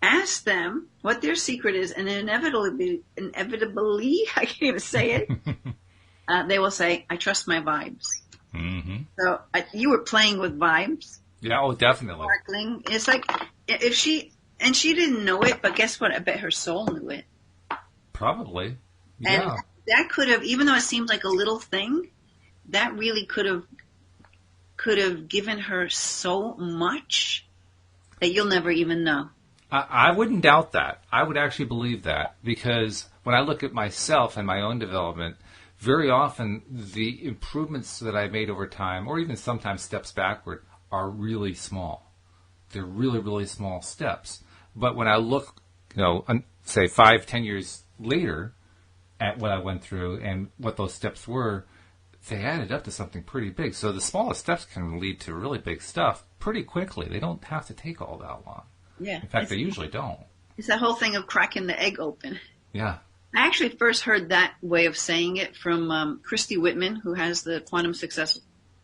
Ask them what their secret is, and inevitably, I can't even say it, they will say, I trust my vibes. Mm-hmm. So you were playing with vibes. Yeah, oh, definitely. Sparkling. It's like, if she didn't know it, but guess what? I bet her soul knew it. Probably. Yeah. And that could have, even though it seemed like a little thing, that really could have given her so much that you'll never even know. I wouldn't doubt that. I would actually believe that, because when I look at myself and my own development, very often the improvements that I've made over time, or even sometimes steps backward, are really small. They're really, really small steps. But when I look, say 5-10 years later at what I went through and what those steps were, they added up to something pretty big. So the smallest steps can lead to really big stuff pretty quickly. They don't have to take all that long. Yeah. In fact, they usually don't. It's that whole thing of cracking the egg open. Yeah. I actually first heard that way of saying it from Christy Whitman, who has the Quantum Success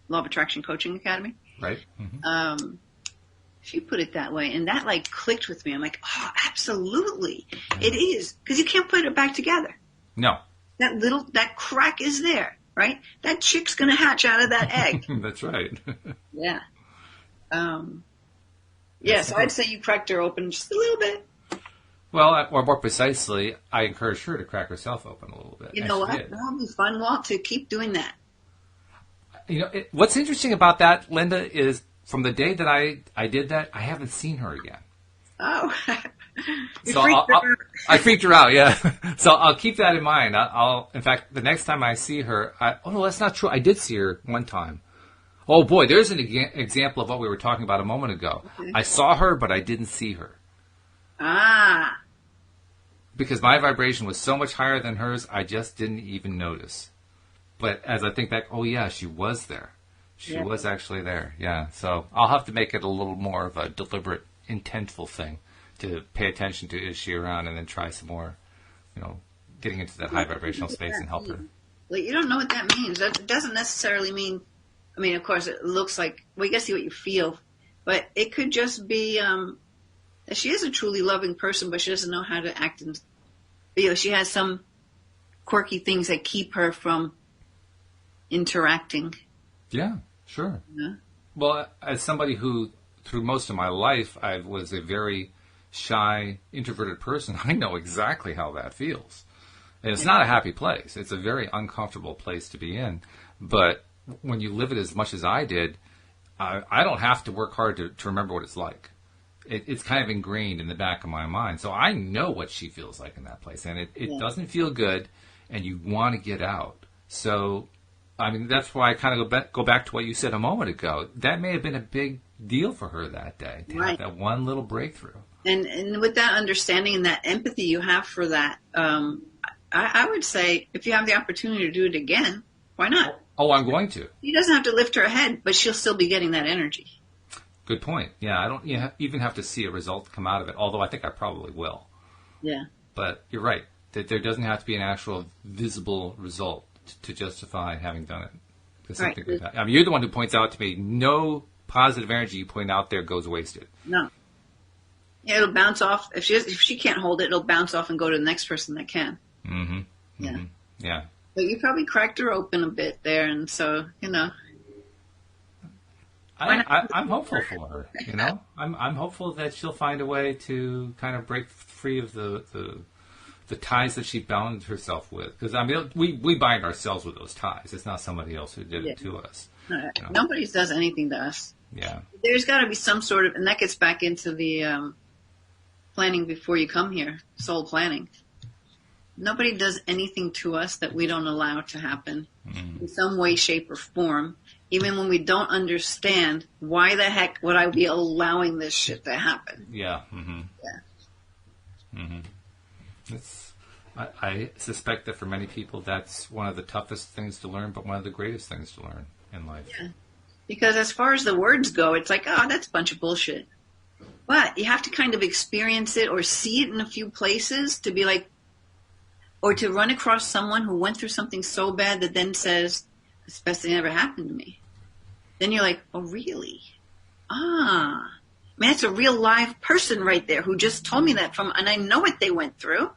Law of Attraction Coaching Academy. Right. Mm-hmm. She put it that way, and that clicked with me. I'm like, oh, absolutely, it is, because you can't put it back together. No. That crack is there, right? That chick's gonna hatch out of that egg. That's right. Yeah. Yeah, so I'd say you cracked her open just a little bit. Well, or more precisely, I encouraged her to crack herself open a little bit. You know what? That would be fun, Walt, to keep doing that. What's interesting about that, Linda, is from the day that I did that, I haven't seen her again. Oh. I freaked her out, yeah. So I'll keep that in mind. In fact, the next time I see her, oh no, that's not true. I did see her one time. Oh, boy, there's an example of what we were talking about a moment ago. Okay. I saw her, but I didn't see her. Ah. Because my vibration was so much higher than hers, I just didn't even notice. But as I think back, oh, yeah, she was there. She was actually there, yeah. So I'll have to make it a little more of a deliberate, intentful thing to pay attention to, is she around, and then try some more, getting into that high vibrational space and help her. Well, you don't know what that means. That doesn't necessarily mean, of course, it looks like, well, you got to see what you feel. But it could just be that she is a truly loving person, but she doesn't know how to act. And she has some quirky things that keep her from interacting. Yeah, sure. Yeah. Well, as somebody who, through most of my life, I was a very shy, introverted person, I know exactly how that feels. And it's not a happy place. It's a very uncomfortable place to be in. But when you live it as much as I did, I don't have to work hard to remember what it's like. It's kind of ingrained in the back of my mind. So I know what she feels like in that place. And it doesn't feel good, and you want to get out. So, that's why I kind of go back to what you said a moment ago. That may have been a big deal for her that day, to have that one little breakthrough. And with that understanding and that empathy you have for that, I would say if you have the opportunity to do it again, why not? Oh, I'm going to. He doesn't have to lift her head, but she'll still be getting that energy. Good point. Yeah, I don't even have to see a result come out of it, although I think I probably will. Yeah. But you're right, that there doesn't have to be an actual visible result to justify having done it. There's something good about it. You're the one who points out to me, no positive energy you point out there goes wasted. No. Yeah, it'll bounce off. If she can't hold it, it'll bounce off and go to the next person that can. Mm-hmm. Yeah. Mm-hmm. Yeah. But you probably cracked her open a bit there, and so, I'm hopeful for her, I'm hopeful that she'll find a way to kind of break free of the ties that she bound herself with. Because, we bind ourselves with those ties. It's not somebody else who did it to us. Nobody does anything to us. Yeah. There's got to be some sort of, and that gets back into the planning before you come here, soul planning. Nobody does anything to us that we don't allow to happen in some way, shape, or form. Even when we don't understand, why the heck would I be allowing this shit to happen? Yeah. Mm-hmm. Yeah. Mm-hmm. I suspect that for many people, that's one of the toughest things to learn, but one of the greatest things to learn in life. Yeah. Because as far as the words go, it's like, oh, that's a bunch of bullshit. But you have to kind of experience it or see it in a few places to be like, or to run across someone who went through something so bad that then says, it's the best thing that ever happened to me. Then you're like, oh, really? It's a real live person right there who just told me that and I know what they went through.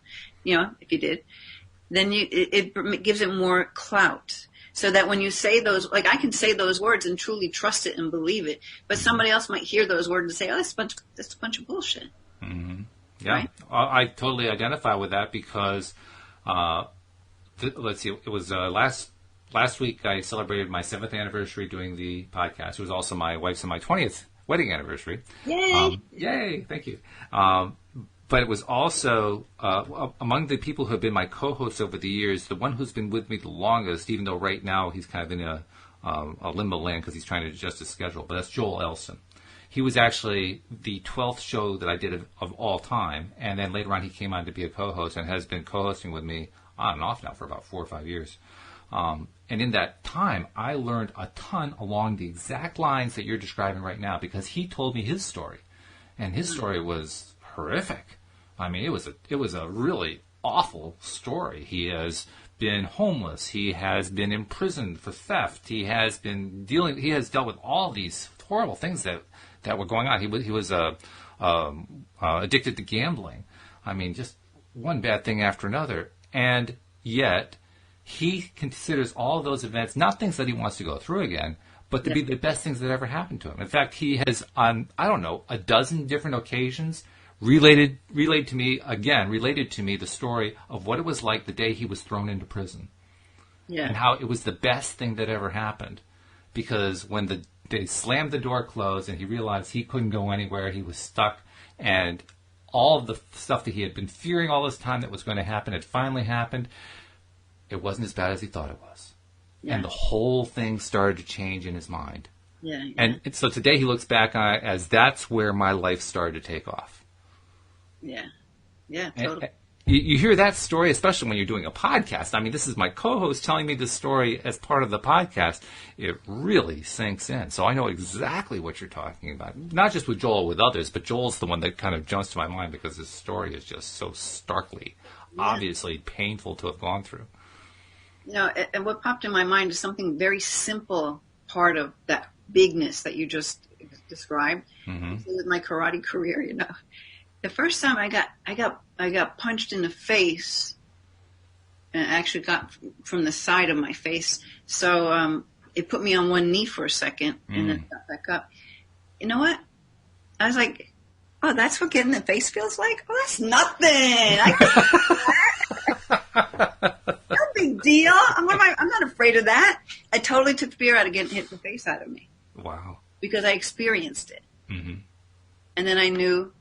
If you did, then it gives it more clout. So that when you say those, like I can say those words and truly trust it and believe it, but somebody else might hear those words and say, oh, that's a bunch of bullshit. Mm-hmm. Yeah, right? I totally identify with that because, let's see, it was last week I celebrated my 7th anniversary doing the podcast. It was also my wife's and my 20th wedding anniversary. Yay! Yay! Thank you. But it was also, among the people who have been my co-hosts over the years, the one who's been with me the longest, even though right now he's kind of in a limbo land because he's trying to adjust his schedule, but that's Joel Elson. He was actually the 12th show that I did of all time, and then later on he came on to be a co-host and has been co-hosting with me on and off now for about 4 or 5 years. And in that time, I learned a ton along the exact lines that you're describing right now because he told me his story, and his story was horrific. It was a really awful story. He has been homeless. He has been imprisoned for theft. He has dealt with all these horrible things that were going on. He was addicted to gambling. Just one bad thing after another. And yet, he considers all of those events not things that he wants to go through again, but to be the best things that ever happened to him. In fact, he has on, a dozen different occasions related to me the story of what it was like the day he was thrown into prison. Yeah. And how it was the best thing that ever happened. Because when they slammed the door closed and he realized he couldn't go anywhere, he was stuck, and all of the stuff that he had been fearing all this time that was going to happen had finally happened, it wasn't as bad as he thought it was. Yeah. And the whole thing started to change in his mind. Yeah, yeah. And so today he looks back on it as that's where my life started to take off. Yeah. Yeah, totally. And you hear that story, especially when you're doing a podcast. I mean, this is my co-host telling me this story as part of the podcast. It really sinks in. So I know exactly what you're talking about. Not just with Joel, with others, but Joel's the one that kind of jumps to my mind because his story is just so starkly, obviously painful to have gone through. You know, and what popped in my mind is something very simple part of that bigness that you just described. Mm-hmm. With my karate career, you know, the first time I got punched in the face, and I actually got from the side of my face. So it put me on one knee for a second, and then got back up. You know what? I was like, oh, that's what getting the face feels like? Oh, that's nothing. I can do that. No big deal. I'm not afraid of that. I totally took fear out of getting hit in the face out of me. Wow. Because I experienced it. Mm-hmm. And then I knew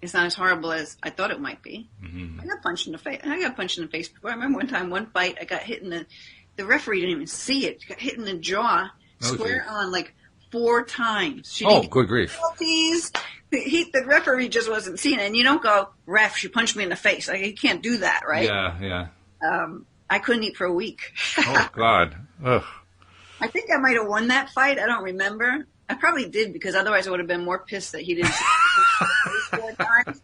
it's not as horrible as I thought it might be. Mm-hmm. I got punched in the face. I got punched in the face before. I remember one fight, I got hit in the referee didn't even see it. Got hit in the jaw, square on, like 4 times. She didn't good grief. penalties. The referee just wasn't seeing it. And you don't go, ref, she punched me in the face. Like, you can't do that, right? Yeah. I couldn't eat for a week. Oh, God. Ugh. I think I might have won that fight. I don't remember. I probably did, because otherwise I would have been more pissed that he didn't see 4 times.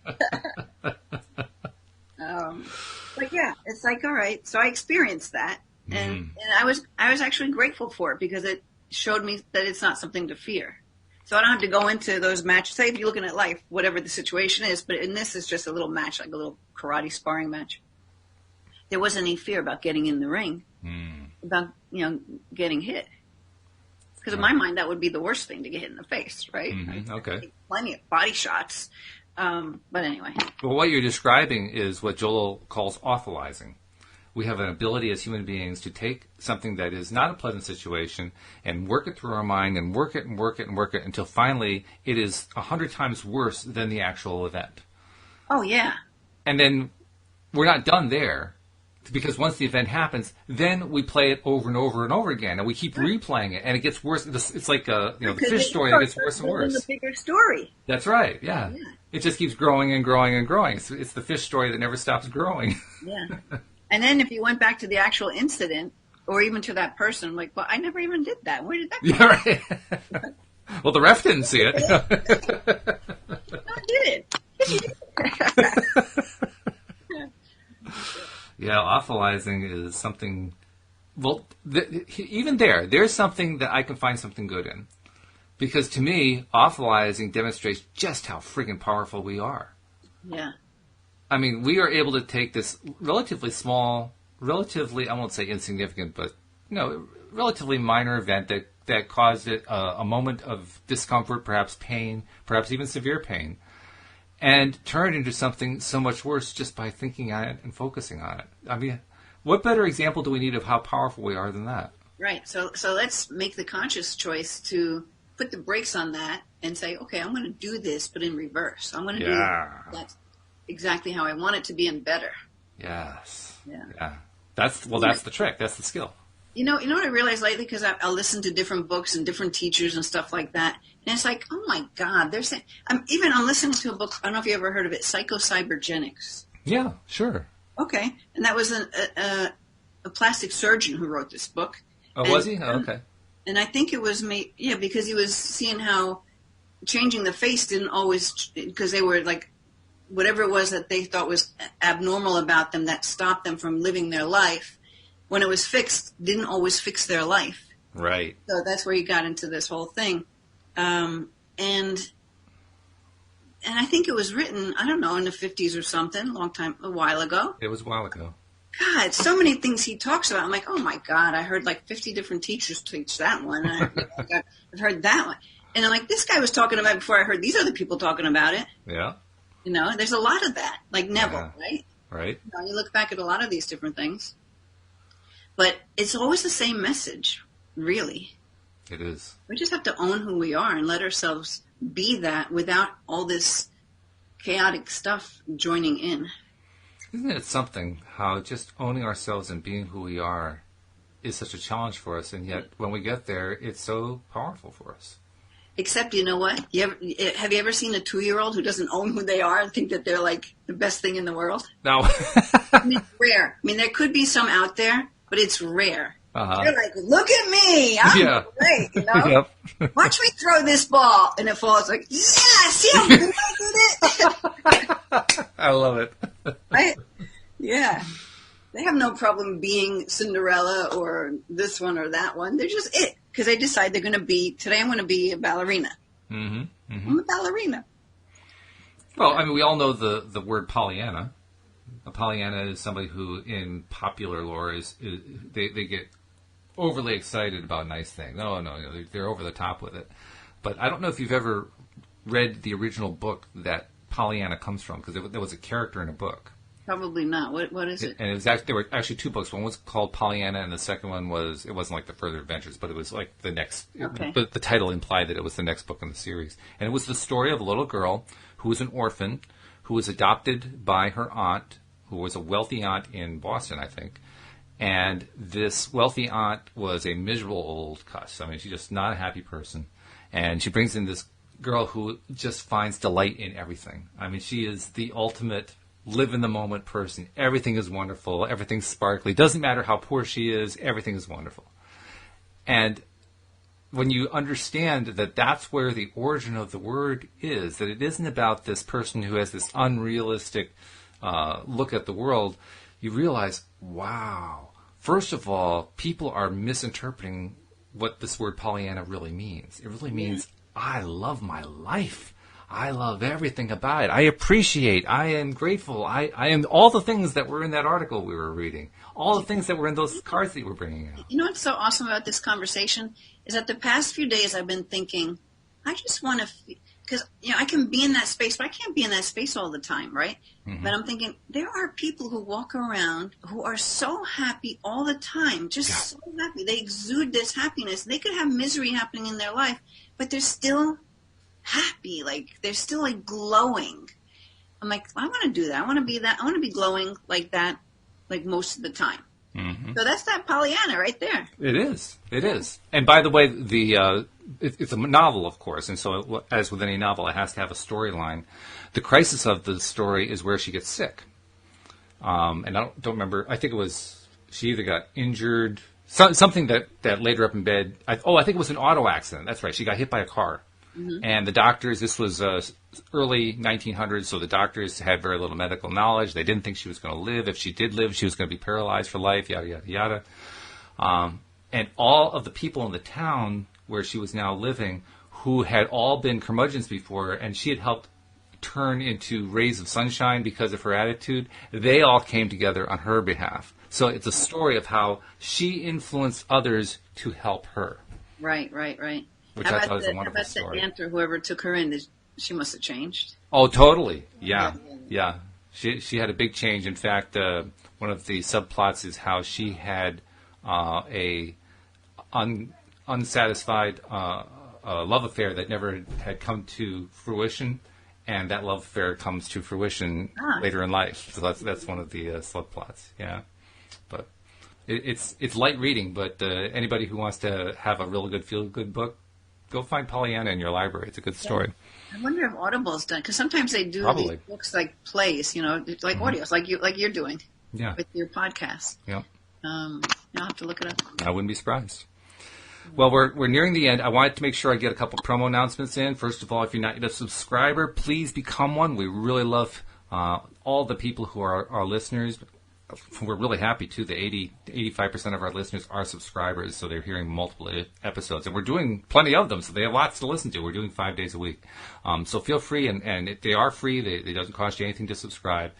But yeah, it's like, all right. So I experienced that, and I was actually grateful for it, because it showed me that it's not something to fear. So I don't have to go into those matches. Say if you're looking at life, whatever the situation is, but in this is just a little match, like a little karate sparring match. There wasn't any fear about getting in the ring, about, getting hit. Because in my mind, that would be the worst thing, to get hit in the face, right? Mm-hmm. Okay. Plenty of body shots. But anyway. Well, what you're describing is what Joel calls awfulizing. We have an ability as human beings to take something that is not a pleasant situation and work it through our mind and work it and work it and work it until finally it is 100 times worse than the actual event. Oh, yeah. And then we're not done there, because once the event happens, then we play it over and over and over again, and we keep replaying it, and it gets worse. It's like the fish story that gets worse and worse. It's a bigger story. That's right, yeah. It just keeps growing and growing and growing. It's the fish story that never stops growing. Yeah. And then if you went back to the actual incident, or even to that person, like, well, I never even did that. Where did that come from? Yeah, right. Well, the ref didn't see it. No, I did it. Yes, you did. Yeah, awfulizing is something. Well, even there's something that I can find something good in, because to me, awfulizing demonstrates just how friggin' powerful we are. Yeah. I mean, we are able to take this relatively small, I won't say insignificant, but relatively minor event that caused it a moment of discomfort, perhaps pain, perhaps even severe pain, and turn it into something so much worse just by thinking on it and focusing on it. I mean, what better example do we need of how powerful we are than that? Right. So let's make the conscious choice to put the brakes on that and say, okay, I'm going to do this, but in reverse. I'm going to do that exactly how I want it to be, and better. Yes. Yeah. That's the trick. That's the skill. You know what I realized lately, because I'll listen to different books and different teachers and stuff like that, and it's like, oh my God, they're saying. I'm listening to a book. I don't know if you ever heard of it, Psychocybergenics. Yeah, sure. Okay, and that was a plastic surgeon who wrote this book. Oh, was he? Oh, okay. And I think it was because he was seeing how changing the face didn't always, because they were like, whatever it was that they thought was abnormal about them that stopped them from living their life, when it was fixed, didn't always fix their life. Right. So that's where you got into this whole thing. And I think it was written, I don't know, in the 50s or something, a while ago. It was a while ago. God, so many things he talks about. I'm like, oh my God, I heard like 50 different teachers teach that one. I've heard that one. And I'm like, this guy was talking about it before I heard these other people talking about it. Yeah. There's a lot of that, like Neville, right? Right. You look back at a lot of these different things. But it's always the same message, really. It is. We just have to own who we are and let ourselves be that without all this chaotic stuff joining in. Isn't it something how just owning ourselves and being who we are is such a challenge for us, and yet when we get there, it's so powerful for us. Except, you know what? Have you ever seen a 2-year-old who doesn't own who they are and think that they're like the best thing in the world? No. I mean, it's rare. I mean, there could be some out there, but it's rare. They're like, look at me. I'm great, you know? Yep. Watch me throw this ball. And it falls like, yeah, see how good I did it? I love it. Right? Yeah. They have no problem being Cinderella or this one or that one. They're just it. Because they decide they're going to be, today I'm going to be a ballerina. Mm-hmm. Mm-hmm. I'm a ballerina. Well, I mean, we all know the word Pollyanna. A Pollyanna is somebody who, in popular lore, they get overly excited about nice things. No, they're over the top with it. But I don't know if you've ever read the original book that Pollyanna comes from, because there was a character in a book. Probably not. What is it? And it was actually, there were actually 2 books. One was called Pollyanna, and the second one it wasn't like the Further Adventures, but it was like the next. Okay. But the title implied that it was the next book in the series. And it was the story of a little girl who was an orphan, who was adopted by her aunt, who was a wealthy aunt in Boston, I think. And this wealthy aunt was a miserable old cuss. I mean, she's just not a happy person. And she brings in this girl who just finds delight in everything. I mean, she is the ultimate live-in-the-moment person. Everything is wonderful. Everything's sparkly. Doesn't matter how poor she is. Everything is wonderful. And when you understand that that's where the origin of the word is, that it isn't about this person who has this unrealistic look at the world, you realize, wow, first of all, people are misinterpreting what this word Pollyanna really means. It really means, I love my life. I love everything about it. I appreciate. I am grateful. I am all the things that were in that article we were reading. All the things that were in those cards that you were bringing out. You know what's so awesome about this conversation is that the past few days I've been thinking, I just want to, because I can be in that space, but I can't be in that space all the time, right? Mm-hmm. But I'm thinking there are people who walk around who are so happy all the time, just so happy. They exude this happiness. They could have misery happening in their life, but they're still happy, like they're still like glowing. I'm like, I want to do that. I want to be that. I want to be glowing like that, like most of the time. Mm-hmm. So that's that Pollyanna right there. It is. It is. And by the way, it's a novel, of course, and so as with any novel, it has to have a storyline. The crisis of the story is where she gets sick. And I don't remember. I think it was she either got injured, something that laid her up in bed. I think it was an auto accident. That's right. She got hit by a car. Mm-hmm. And the doctors, this was early 1900s, so the doctors had very little medical knowledge. They didn't think she was going to live. If she did live, she was going to be paralyzed for life, yada, yada, yada. And all of the people in the town where she was now living, who had all been curmudgeons before, and she had helped turn into rays of sunshine because of her attitude, they all came together on her behalf. So it's a story of how she influenced others to help her. Right. Which I thought was a wonderful story. How about the aunt or whoever took her in? She must have changed. Oh, totally. Yeah. She had a big change. In fact, one of the subplots is how she had a unsatisfied love affair that never had come to fruition, and that love affair comes to fruition later in life. So that's one of the subplots. Yeah, but it's light reading. But anybody who wants to have a real good feel-good book, go find Pollyanna in your library. It's a good story. I wonder if Audible's done, because sometimes they do these books like plays, like audios, like you're doing with your podcast. Yeah. I'll have to look it up. I wouldn't be surprised. Well, we're nearing the end. I wanted to make sure I get a couple promo announcements in. First of all, if you're not yet a subscriber, please become one. We really love all the people who are our listeners. We're really happy, too. The 85% of our listeners are subscribers, so they're hearing multiple episodes. And we're doing plenty of them, so they have lots to listen to. We're doing 5 days a week. So feel free, and they are free. They doesn't cost you anything to subscribe.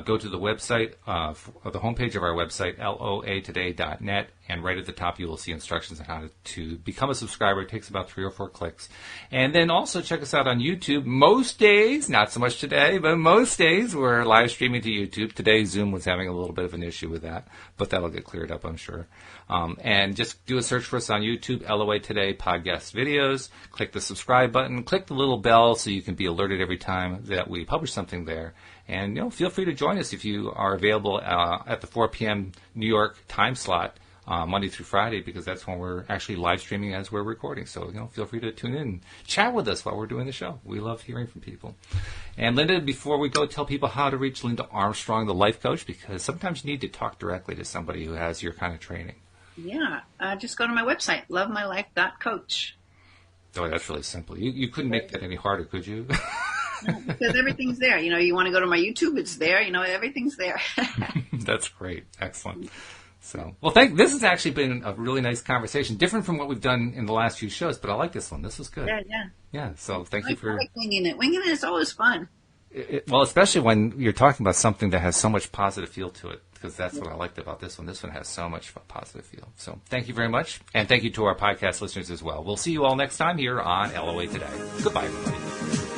Go to the website, the homepage of our website, loatoday.net, and right at the top you will see instructions on how to become a subscriber. It takes about 3 or 4 clicks. And then also check us out on YouTube. Most days, not so much today, but most days we're live streaming to YouTube. Today Zoom was having a little bit of an issue with that, but that'll get cleared up, I'm sure. And just do a search for us on YouTube, LOA Today Podcast Videos. Click the subscribe button. Click the little bell so you can be alerted every time that we publish something there. And feel free to join us if you are available at the 4 p.m. New York time slot Monday through Friday, because that's when we're actually live streaming as we're recording. So, feel free to tune in and chat with us while we're doing the show. We love hearing from people. And Linda, before we go, tell people how to reach Linda Armstrong, the life coach, because sometimes you need to talk directly to somebody who has your kind of training. Yeah, just go to my website, lovemylife.coach. Oh, that's really simple. You couldn't make that any harder, could you? No, because everything's there. You want to go to my YouTube, it's there. Everything's there. That's great. Excellent. So, well, this has actually been a really nice conversation, different from what we've done in the last few shows, but I like this one. This was good. Yeah. So thank you for... I like winging it. Winging it is always fun. Well, especially when you're talking about something that has so much positive feel to it, because that's what I liked about this one. This one has so much positive feel. So thank you very much, and thank you to our podcast listeners as well. We'll see you all next time here on LOA Today. Goodbye, everybody.